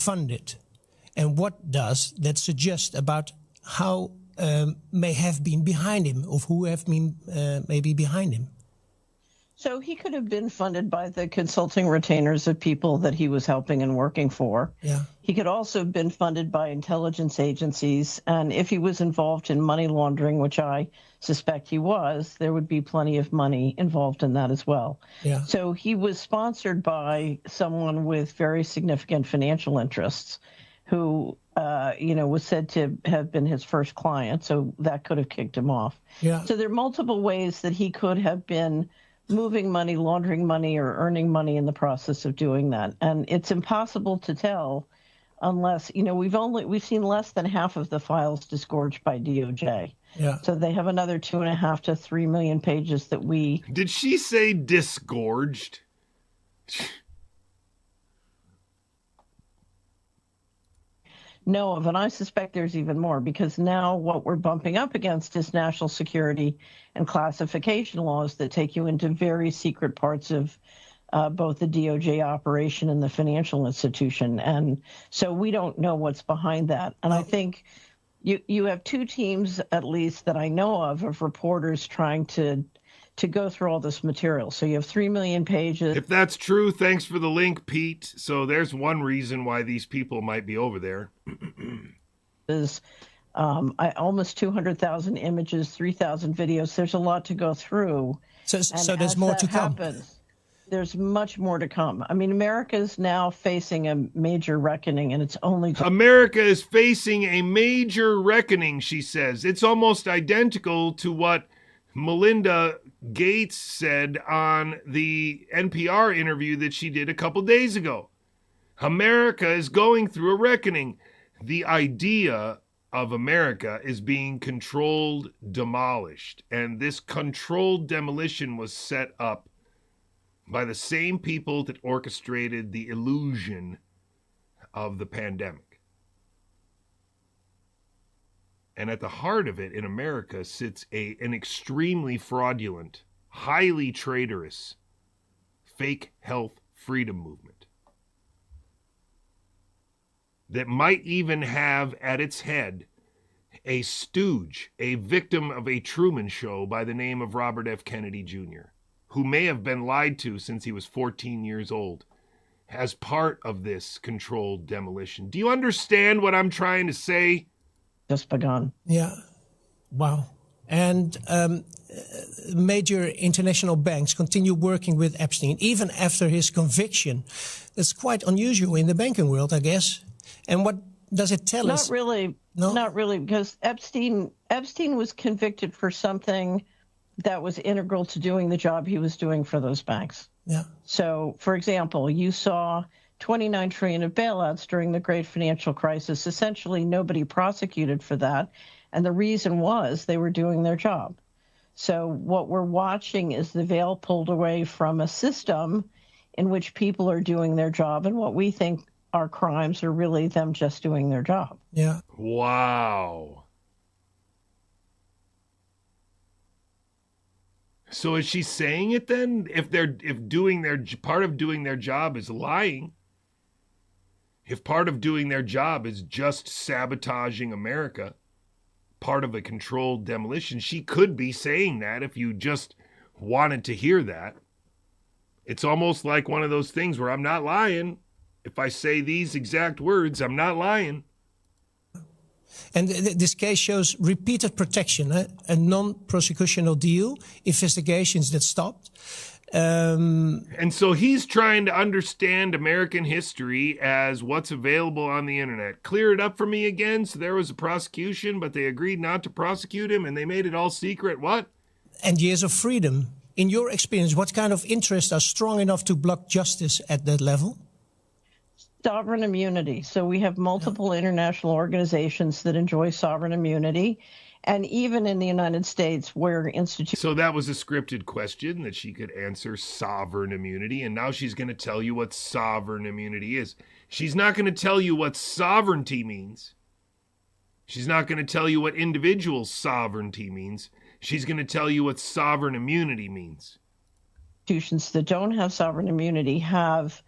Funded, and what does that suggest about how may have been behind him, or who have been maybe behind him? So he could have been funded by the consulting retainers of people that he was helping and working for. Yeah. He could also have been funded by intelligence agencies. And if he was involved in money laundering, which I suspect he was, there would be plenty of money involved in that as well. Yeah. So he was sponsored by someone with very significant financial interests who, was said to have been his first client. So that could have kicked him off. Yeah. So there are multiple ways that he could have been moving money, laundering money, or earning money in the process of doing that. And it's impossible to tell unless, we've seen less than half of the files disgorged by DOJ. Yeah. So they have another 2.5 to 3 million pages that we... Did she say disgorged? know of, and I suspect there's even more, because now what we're bumping up against is national security and classification laws that take you into very secret parts of both the DOJ operation and the financial institution. And so we don't know what's behind that. And I think you have two teams, at least that I know of reporters trying to go through all this material. So you have 3 million pages. If that's true, thanks for the link, Pete. So there's one reason why these people might be over there. Is almost 200,000 images, 3,000 videos. There's a lot to go through. So there's more to come. There's much more to come. I mean, America's now facing a major reckoning, and it's only... America is facing a major reckoning, she says. It's almost identical to what Melinda Gates said on the NPR interview that she did a couple days ago. America is going through a reckoning. The idea of America is being controlled, demolished. And this controlled demolition was set up by the same people that orchestrated the illusion of the pandemic. And at the heart of it in America sits an extremely fraudulent, highly traitorous, fake health freedom movement that might even have at its head a stooge, a victim of a Truman Show by the name of Robert F. Kennedy Jr., who may have been lied to since he was 14 years old, as part of this controlled demolition. Do you understand what I'm trying to say? Just begun. Yeah. Wow. And major international banks continue working with Epstein, even after his conviction. That's quite unusual in the banking world, I guess. And what does it tell us? Not really. No? Not really, because Epstein was convicted for something that was integral to doing the job he was doing for those banks. Yeah. So, for example, you saw $29 trillion of bailouts during the great financial crisis. Essentially, nobody prosecuted for that. And the reason was they were doing their job. So what we're watching is the veil pulled away from a system in which people are doing their job, and what we think are crimes are really them just doing their job. Yeah. Wow. So is she saying it then? If part of doing their job is lying, if part of doing their job is just sabotaging America, part of a controlled demolition, she could be saying that if you just wanted to hear that. It's almost like one of those things where I'm not lying. If I say these exact words, I'm not lying. And this case shows repeated protection, a non-prosecutional deal, investigations that stopped. And so he's trying to understand American history as what's available on the internet. Clear it up for me again. So there was a prosecution, but they agreed not to prosecute him, and they made it all secret. What? And years of freedom. In your experience, what kind of interests are strong enough to block justice at that level? Sovereign immunity. So we have multiple international organizations that enjoy sovereign immunity. And even in the United States, where institutions... So that was a scripted question that she could answer, sovereign immunity. And now she's going to tell you what sovereign immunity is. She's not going to tell you what sovereignty means. She's not going to tell you what individual sovereignty means. She's going to tell you what sovereign immunity means. Institutions that don't have sovereign immunity have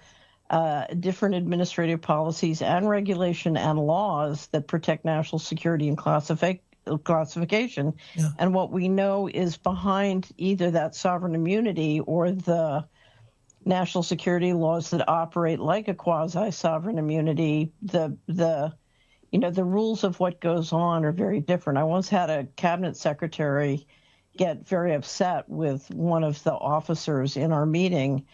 different administrative policies and regulation and laws that protect national security and classification. Yeah. And what we know is behind either that sovereign immunity or the national security laws that operate like a quasi-sovereign immunity, the rules of what goes on are very different. I once had a cabinet secretary get very upset with one of the officers in our meeting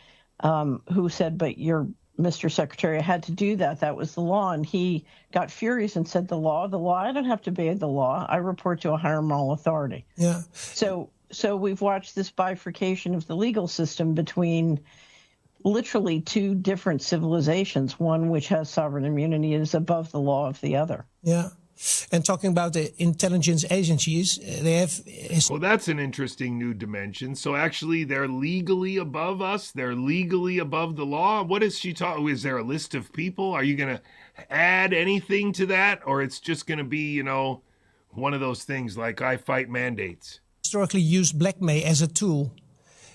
who said, but you're Mr. Secretary, I had to do that. That was the law. And he got furious and said, the law, I don't have to obey the law. I report to a higher moral authority. Yeah. So we've watched this bifurcation of the legal system between literally two different civilizations, one which has sovereign immunity is above the law of the other. Yeah. And talking about the intelligence agencies, they have... Well, that's an interesting new dimension. So actually, they're legally above us? They're legally above the law? What is she talking? Is there a list of people? Are you going to add anything to that? Or it's just going to be, one of those things like I fight mandates? Historically used blackmail as a tool.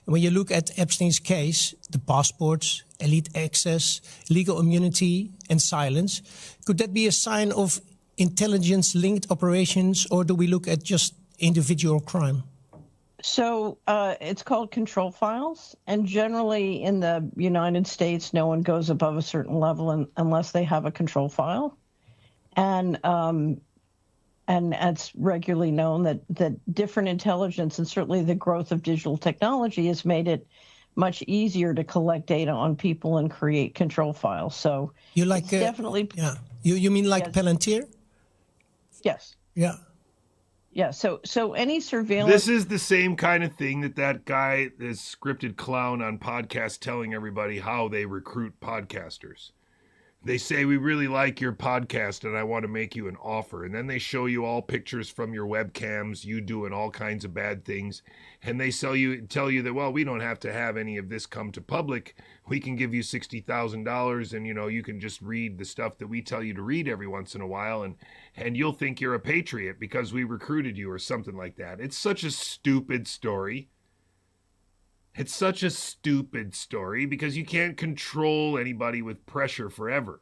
When you look at Epstein's case, the passports, elite access, legal immunity, and silence, could that be a sign of intelligence-linked operations, or do we look at just individual crime? So it's called control files, and generally in the United States, no one goes above a certain level unless they have a control file, and it's regularly known that different intelligence and certainly the growth of digital technology has made it much easier to collect data on people and create control files. So you like definitely, yeah. You mean like yes. Palantir? Yes. Yeah. Yeah. So any surveillance. This is the same kind of thing that guy, this scripted clown on podcast, telling everybody how they recruit podcasters. They say, we really like your podcast and I want to make you an offer. And then they show you all pictures from your webcams, you doing all kinds of bad things. And they tell you that, well, we don't have to have any of this come to public. We can give you $60,000 and, you can just read the stuff that we tell you to read every once in a while. And you'll think you're a patriot because we recruited you or something like that. It's such a stupid story. It's such a stupid story because you can't control anybody with pressure forever.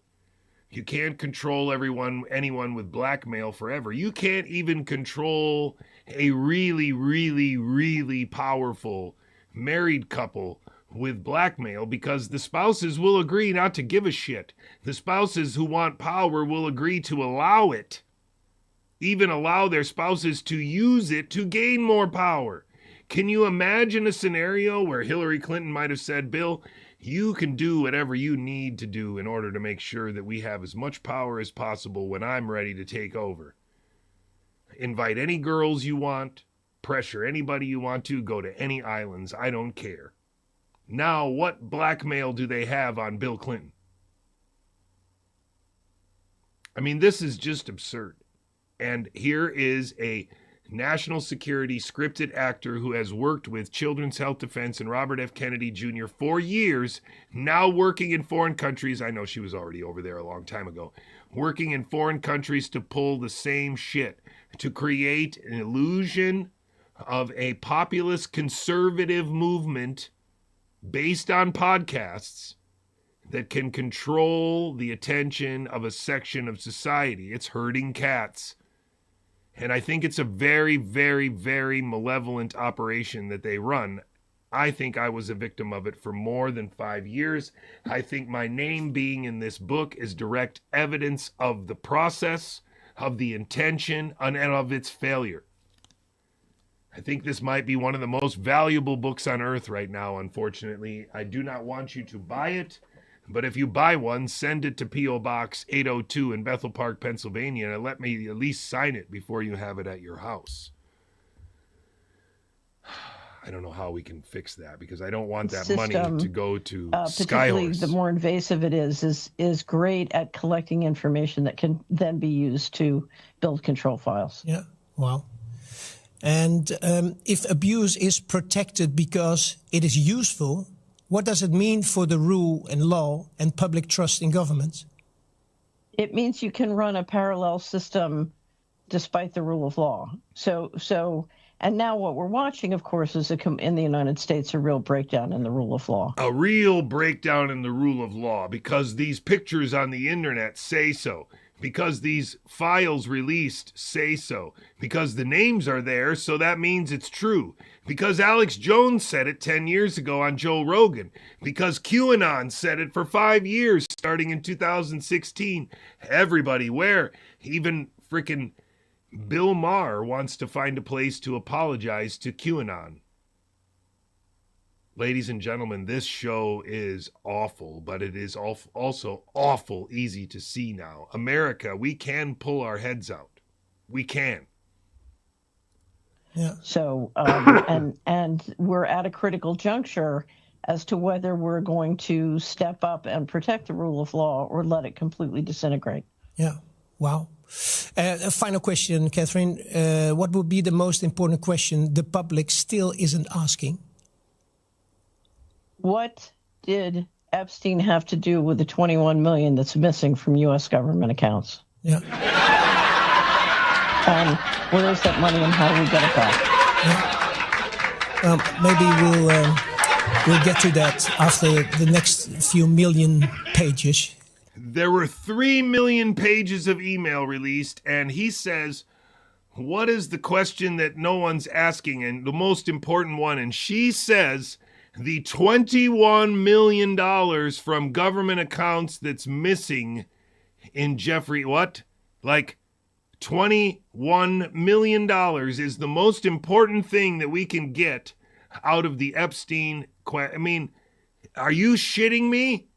You can't control anyone with blackmail forever. You can't even control a really, really, really powerful married couple with blackmail because the spouses will agree not to give a shit. The spouses who want power will agree to allow it, even allow their spouses to use it to gain more power. Can you imagine a scenario where Hillary Clinton might have said, Bill, you can do whatever you need to do in order to make sure that we have as much power as possible when I'm ready to take over. Invite any girls you want, pressure anybody you want to, go to any islands, I don't care. Now, what blackmail do they have on Bill Clinton? I mean, this is just absurd. And here is a national security scripted actor who has worked with Children's Health Defense and Robert F. Kennedy Jr. for years, now working in foreign countries. I know she was already over there a long time ago, working in foreign countries to pull the same shit, to create an illusion of a populist conservative movement based on podcasts that can control the attention of a section of society. It's herding cats. And I think it's a very, very, very malevolent operation that they run. I think I was a victim of it for more than 5 years. I think my name being in this book is direct evidence of the process, of the intention, and of its failure. I think this might be one of the most valuable books on earth right now, unfortunately. I do not want you to buy it, but if you buy one, send it to P.O. Box 802 in Bethel Park, Pennsylvania, and let me at least sign it before you have it at your house. I don't know how we can fix that, because I don't want that money to go to particularly Skyhorse. the more invasive it is great at collecting information that can then be used to build control files. Yeah, wow. And if abuse is protected because it is useful, what does it mean for the rule and law and public trust in government? It means you can run a parallel system despite the rule of law. And now what we're watching, of course, is in the United States, a real breakdown in the rule of law. A real breakdown in the rule of law, because these pictures on the internet say so, because these files released say so, because the names are there, so that means it's true, because Alex Jones said it 10 years ago on Joe Rogan, because QAnon said it for 5 years starting in 2016. Everybody, where even frickin' Bill Maher wants to find a place to apologize to QAnon. Ladies and gentlemen, this show is awful, but it is also awful easy to see now. America, we can pull our heads out. We can. Yeah. So, and we're at a critical juncture as to whether we're going to step up and protect the rule of law or let it completely disintegrate. Yeah. Wow. A final question, Catherine. What would be the most important question the public still isn't asking? What did Epstein have to do with the 21 million that's missing from U.S. government accounts? Yeah. And where is that money and how do we get it back? Yeah. Maybe we'll get to that after the next few million pages. There were 3 million pages of email released, and he says, what is the question that no one's asking, and the most important one? And she says, the $21 million from government accounts that's missing in Jeffrey, what? Like $21 million is the most important thing that we can get out of the Epstein. I mean, are you shitting me?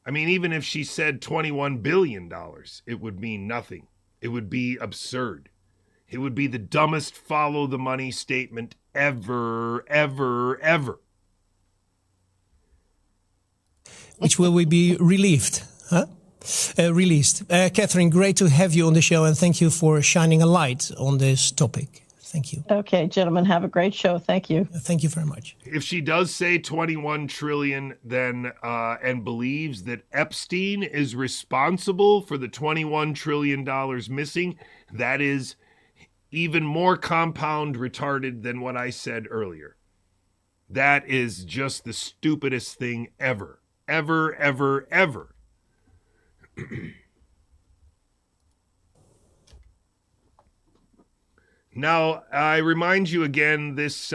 I mean, even if she said $21 billion, it would mean nothing. It would be absurd. It would be the dumbest follow the money statement ever, ever, ever. Which will we be relieved, huh? Released. Catherine, great to have you on the show, and thank you for shining a light on this topic. Thank you. Okay, gentlemen, have a great show. Thank you. Thank you very much. If she does say 21 trillion, then and believes that Epstein is responsible for the $21 trillion missing, that is even more compound retarded than what I said earlier. That is just the stupidest thing ever. Ever, ever, ever. Now, I remind you again, this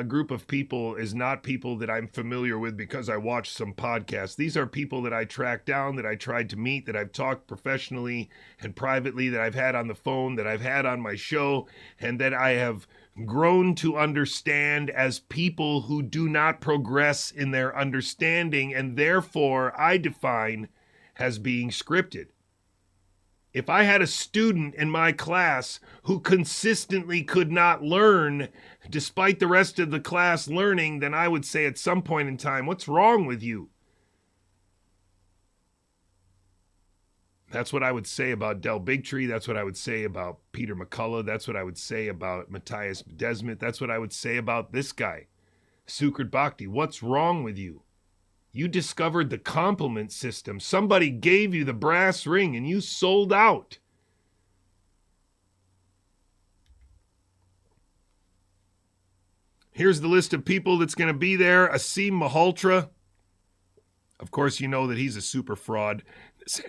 group of people is not people that I'm familiar with because I watched some podcasts. These are people that I tracked down, that I tried to meet, that I've talked professionally and privately, that I've had on the phone, that I've had on my show, and that I have grown to understand as people who do not progress in their understanding, and therefore I define as being scripted. If I had a student in my class who consistently could not learn despite the rest of the class learning, then I would say at some point in time, what's wrong with you? That's what I would say about Del Bigtree. That's what I would say about Peter McCullough. That's what I would say about Matthias Desmet. That's what I would say about this guy, Sukrit Bhakti. What's wrong with you? You discovered the complement system. Somebody gave you the brass ring and you sold out. Here's the list of people that's going to be there. Aseem Malhotra. Of course, you know that he's a super fraud.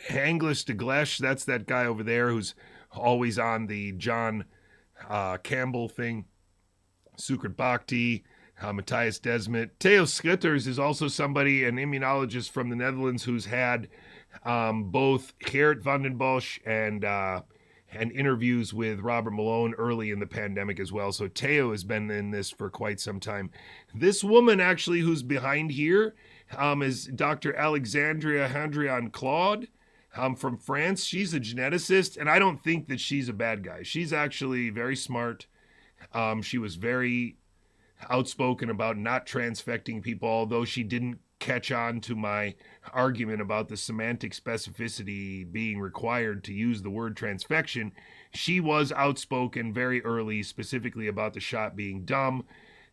Hanglis Deglesh, that's that guy over there who's always on the John Campbell thing. Sukrit Bhakti, Matthias Desmet. Theo Schitters is also somebody, an immunologist from the Netherlands, who's had both Geert van den Bosch and interviews with Robert Malone early in the pandemic as well. So Theo has been in this for quite some time. This woman actually who's behind here is Dr. Alexandria Handrian-Claude from France. She's a geneticist, and I don't think that she's a bad guy. She's actually very smart. She was very outspoken about not transfecting people, although she didn't catch on to my argument about the semantic specificity being required to use the word transfection. She was outspoken very early, specifically about the shot being dumb.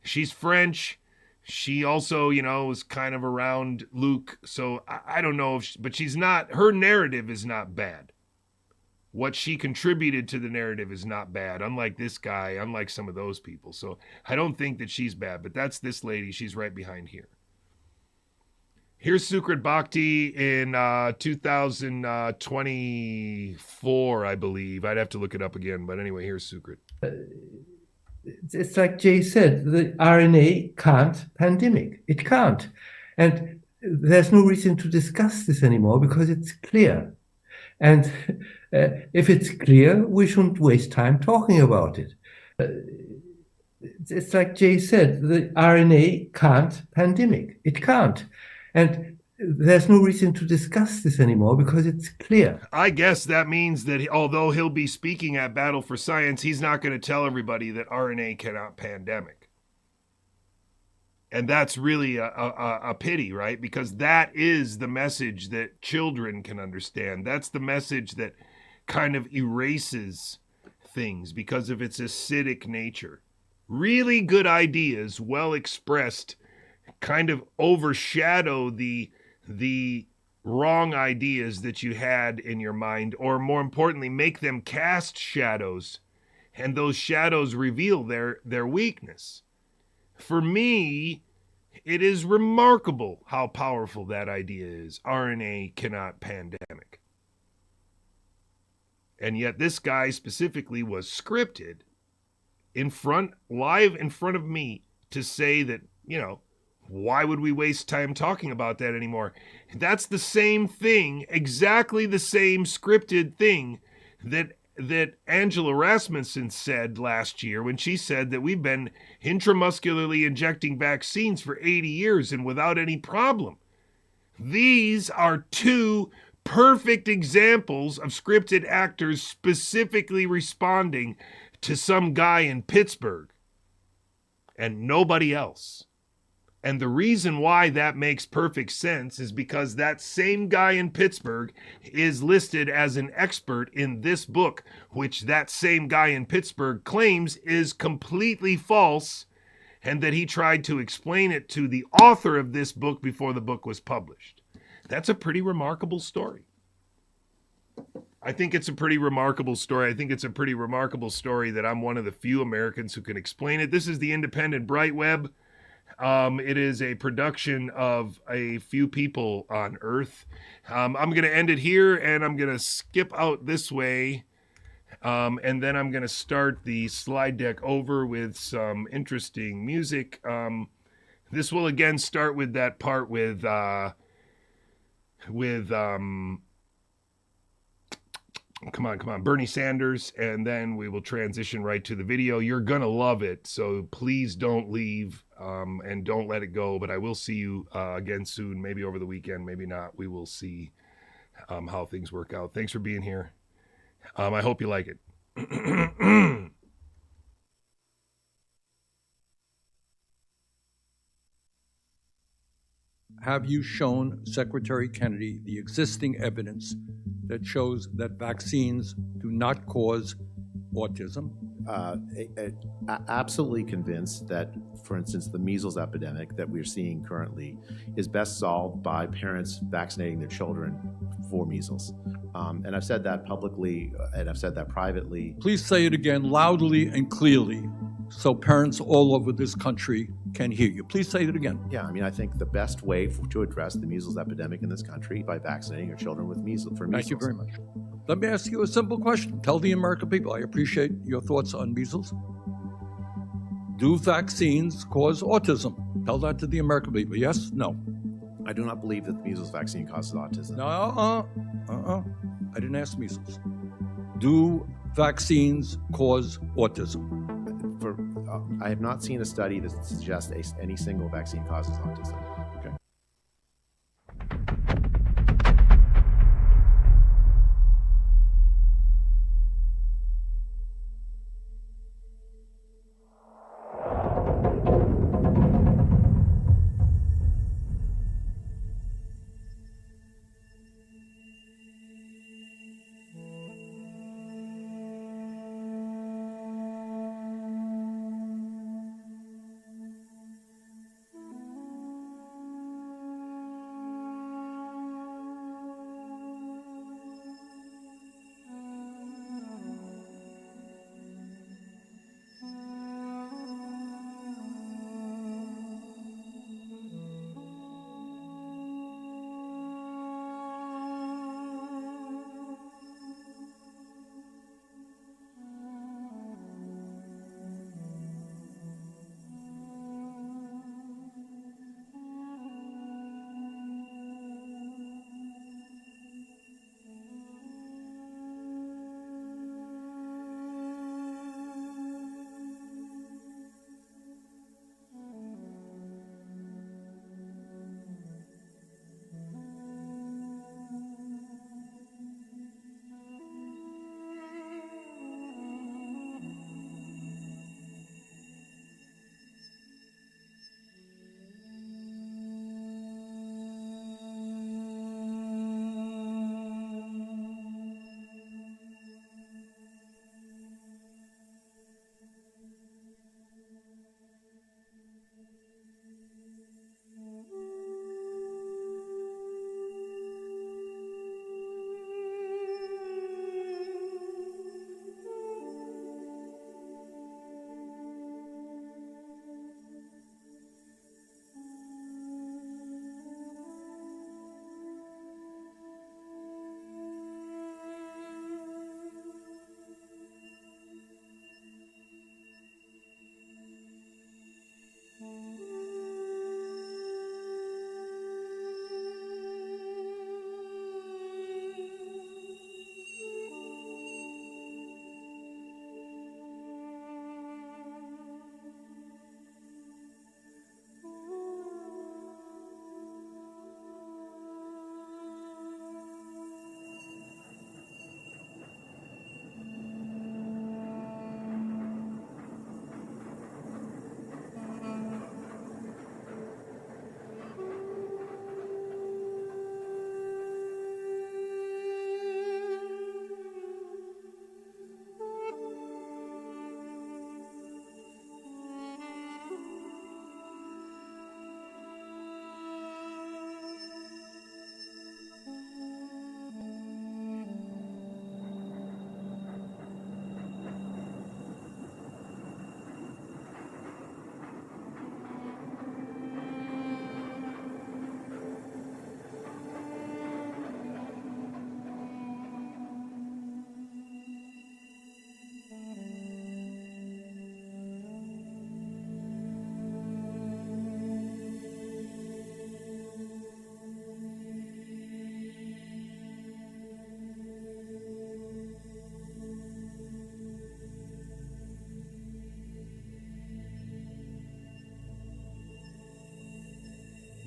She's French. She also, was kind of around Luke. So I don't know but she's not, her narrative is not bad. What she contributed to the narrative is not bad, unlike this guy, unlike some of those people. So I don't think that she's bad, but that's this lady. She's right behind here. Here's Sukrit Bhakti in 2024, I believe. I'd have to look it up again, but anyway, here's Sukrit. It's like Jay said, the RNA can't pandemic. It can't. And there's no reason to discuss this anymore because it's clear. And if it's clear, we shouldn't waste time talking about it. It's like Jay said, the RNA can't pandemic. It can't. And there's no reason to discuss this anymore because it's clear. I guess that means that although he'll be speaking at Battle for Science, he's not going to tell everybody that RNA cannot pandemic. And that's really a pity, right? Because that is the message that children can understand. That's the message that kind of erases things because of its acidic nature. Really good ideas, well expressed, kind of overshadow the wrong ideas that you had in your mind, or more importantly, make them cast shadows, and those shadows reveal their weakness. For me, it is remarkable how powerful that idea is. RNA cannot pandemic. And yet this guy specifically was scripted live in front of me to say that, why would we waste time talking about that anymore? That's the same thing, exactly the same scripted thing that Angela Rasmussen said last year when she said that we've been intramuscularly injecting vaccines for 80 years and without any problem. These are two perfect examples of scripted actors specifically responding to some guy in Pittsburgh and nobody else. And the reason why that makes perfect sense is because that same guy in Pittsburgh is listed as an expert in this book, which that same guy in Pittsburgh claims is completely false, and that he tried to explain it to the author of this book before the book was published. That's a pretty remarkable story. I think it's a pretty remarkable story. I think it's a pretty remarkable story that I'm one of the few Americans who can explain it. This is the Independent Bright Web. It is a production of a few people on Earth. I'm going to end it here, and I'm going to skip out this way, and then I'm going to start the slide deck over with some interesting music. This will again start with that part with come on, Bernie Sanders, and then we will transition right to the video. You're gonna love it, so please don't leave and don't let it go. But I will see you again soon, maybe over the weekend, maybe not. We will see how things work out. Thanks for being here. I hope you like it. Have you shown Secretary Kennedy the existing evidence that shows that vaccines do not cause autism? Absolutely convinced that, for instance, the measles epidemic that we're seeing currently is best solved by parents vaccinating their children for measles. And I've said that publicly, and I've said that privately. Please say it again loudly and clearly so parents all over this country can hear you. Please say it again. Yeah, I mean, I think the best way to address the measles epidemic in this country by vaccinating your children with measles. Thank you very much. Let me ask you a simple question. Tell the American people, I appreciate your thoughts on measles. Do vaccines cause autism? Tell that to the American people. Yes? No? I do not believe that the measles vaccine causes autism. No, I didn't ask measles. Do vaccines cause autism? I have not seen a study that suggests any single vaccine causes autism. Okay.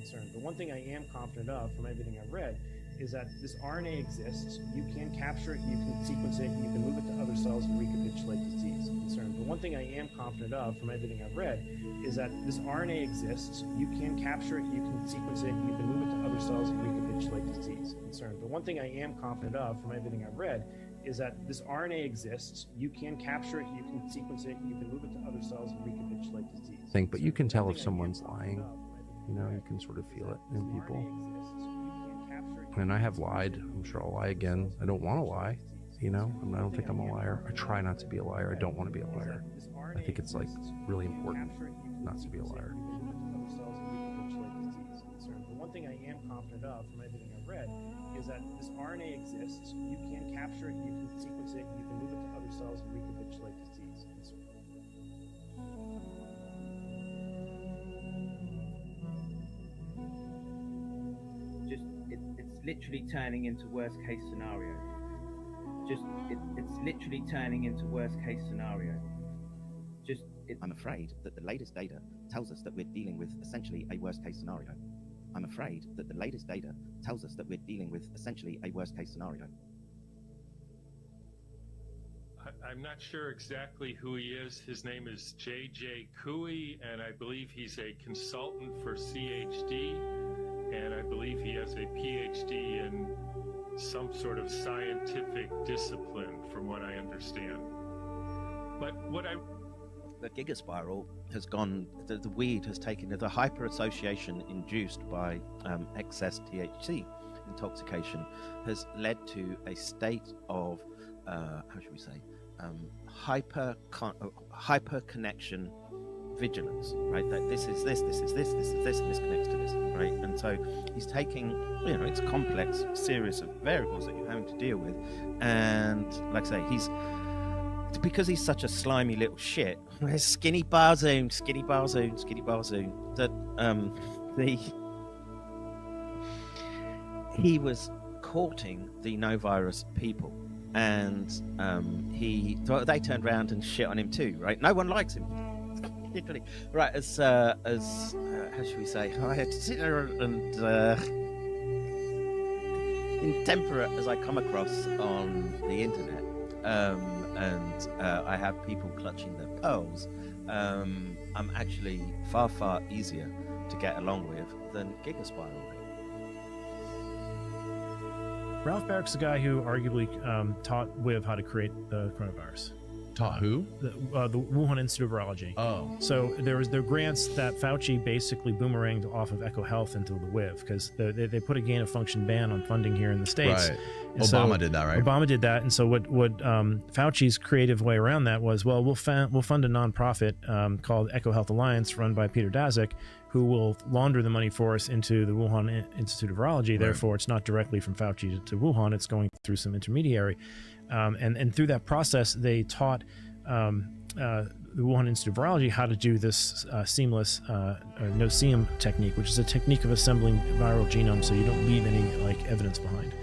concerned. The one thing I am confident of from everything I've read is that this RNA exists. You can capture it, you can sequence it, you can move it to other cells and recapitulate disease. The one thing I am confident of from everything I've read is that this RNA exists. You can capture it, you can sequence it, you can move it to other cells and recapitulate disease. disease concern. But one thing I am confident of from everything I've read is that this RNA exists. You can capture it, you can sequence it, you can move it to other cells and recapitulate disease. But you can tell if someone's lying. You know, you can sort of feel it in people. And I have lied. I'm sure I'll lie again. I don't want to lie. You know, I don't think I'm a liar. I try not to be a liar. I don't want to be a liar. I think it's like really important not to be a liar. The one thing I am confident of from everything I've read is that this RNA exists. You can capture it, you can sequence it, you can move it to other cells and recapitulate disease. It's literally turning into worst case scenario. It's literally turning into worst case scenario. I'm afraid that the latest data tells us that we're dealing with essentially a worst case scenario. I'm afraid that the latest data tells us that we're dealing with essentially a worst case scenario. I'm not sure exactly who he is. His name is JJCouey, and I believe he's a consultant for CHD, and I believe he has a PhD in some sort of scientific discipline, from what I understand. But the gigaspiral has gone, the weed has taken, the hyper-association induced by excess THC intoxication has led to a state of, how should we say, hyper connection vigilance, right? That this is this, this is this, this is this, and this connects to this, right? And so he's taking, you know, it's a complex series of variables that you're having to deal with. And like I say, because he's such a slimy little shit, skinny barzoon, that he was courting the no virus people, and they turned around and shit on him too, right? No one likes him, literally, right? As how should we say, I had to sit there and intemperate as I come across on the internet. And I have people clutching their pearls. I'm actually far easier to get along with than Gigaspiral. Ralph Barick's the guy who arguably taught Wiv how to create the coronavirus. Taught who? The Wuhan Institute of Virology. Oh. So there were grants that Fauci basically boomeranged off of EcoHealth into the WIV, because they put a gain of function ban on funding here in the States. Right. Obama did that, right? Obama did that. And so what Fauci's creative way around that was, well, we'll fund a nonprofit called EcoHealth Alliance, run by Peter Daszak, who will launder the money for us into the Wuhan Institute of Virology. Right. Therefore, it's not directly from Fauci to Wuhan. It's going through some intermediary. And through that process, they taught the Wuhan Institute of Virology how to do this seamless no-seum technique, which is a technique of assembling viral genomes so you don't leave any evidence behind.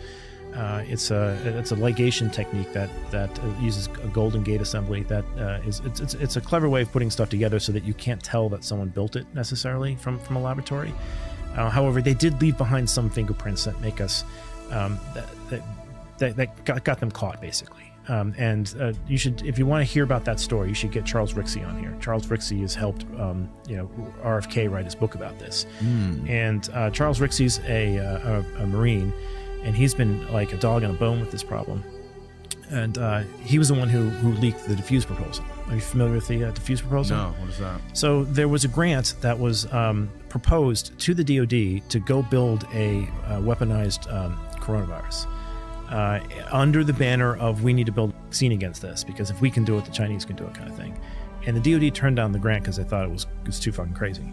It's a ligation technique that uses a Golden Gate assembly. That it's a clever way of putting stuff together so that you can't tell that someone built it necessarily from a laboratory. However, they did leave behind some fingerprints that make us that got them caught, basically. You should, if you want to hear about that story, you should get Charles Rixey on here. Charles Rixey has helped, RFK write his book about this. And Charles Rixey's a Marine, and he's been like a dog on a bone with this problem. And he was the one who leaked the diffuse proposal. Are you familiar with the diffuse proposal? No, what is that? So there was a grant that was proposed to the DoD to go build a weaponized coronavirus. Under the banner of, we need to build a vaccine against this, because if we can do it, the Chinese can do it, kind of thing. And the DoD turned down the grant because they thought it was too fucking crazy.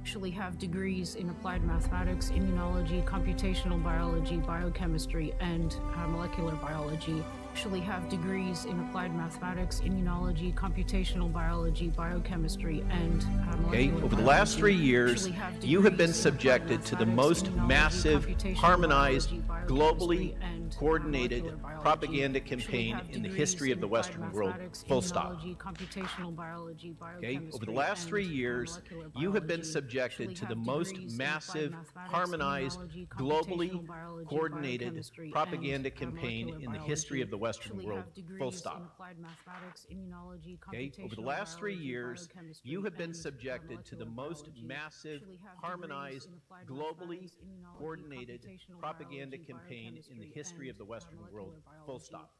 Actually have degrees in applied mathematics, immunology, computational biology, biochemistry, and molecular biology. Actually have degrees in applied mathematics, immunology, computational biology, biochemistry, and molecular over the last 3 years, you have been subjected to the most massive, harmonized, globally coordinated molecular biology. propaganda Surely campaign have in the degrees history of the applied Western world, mathematics, full stop. immunology, computational biology, Okay, over the biochemistry, last and 3 years, molecular you have been biology. subjected Surely to the have most degrees in massive, applied mathematics, harmonized, immunology, globally computational biology, coordinated biochemistry, propaganda and campaign molecular in the biology. history of the Western Surely world, have degrees full in stop. applied mathematics, immunology, Okay, over the computational last 3 biology, years, biochemistry, you have been and subjected to the molecular most biology. massive, Surely have degrees harmonized, in applied globally mathematics, immunology, coordinated computational propaganda biology, campaign in the biochemistry, history of and the Western world, molecular full biology. stop.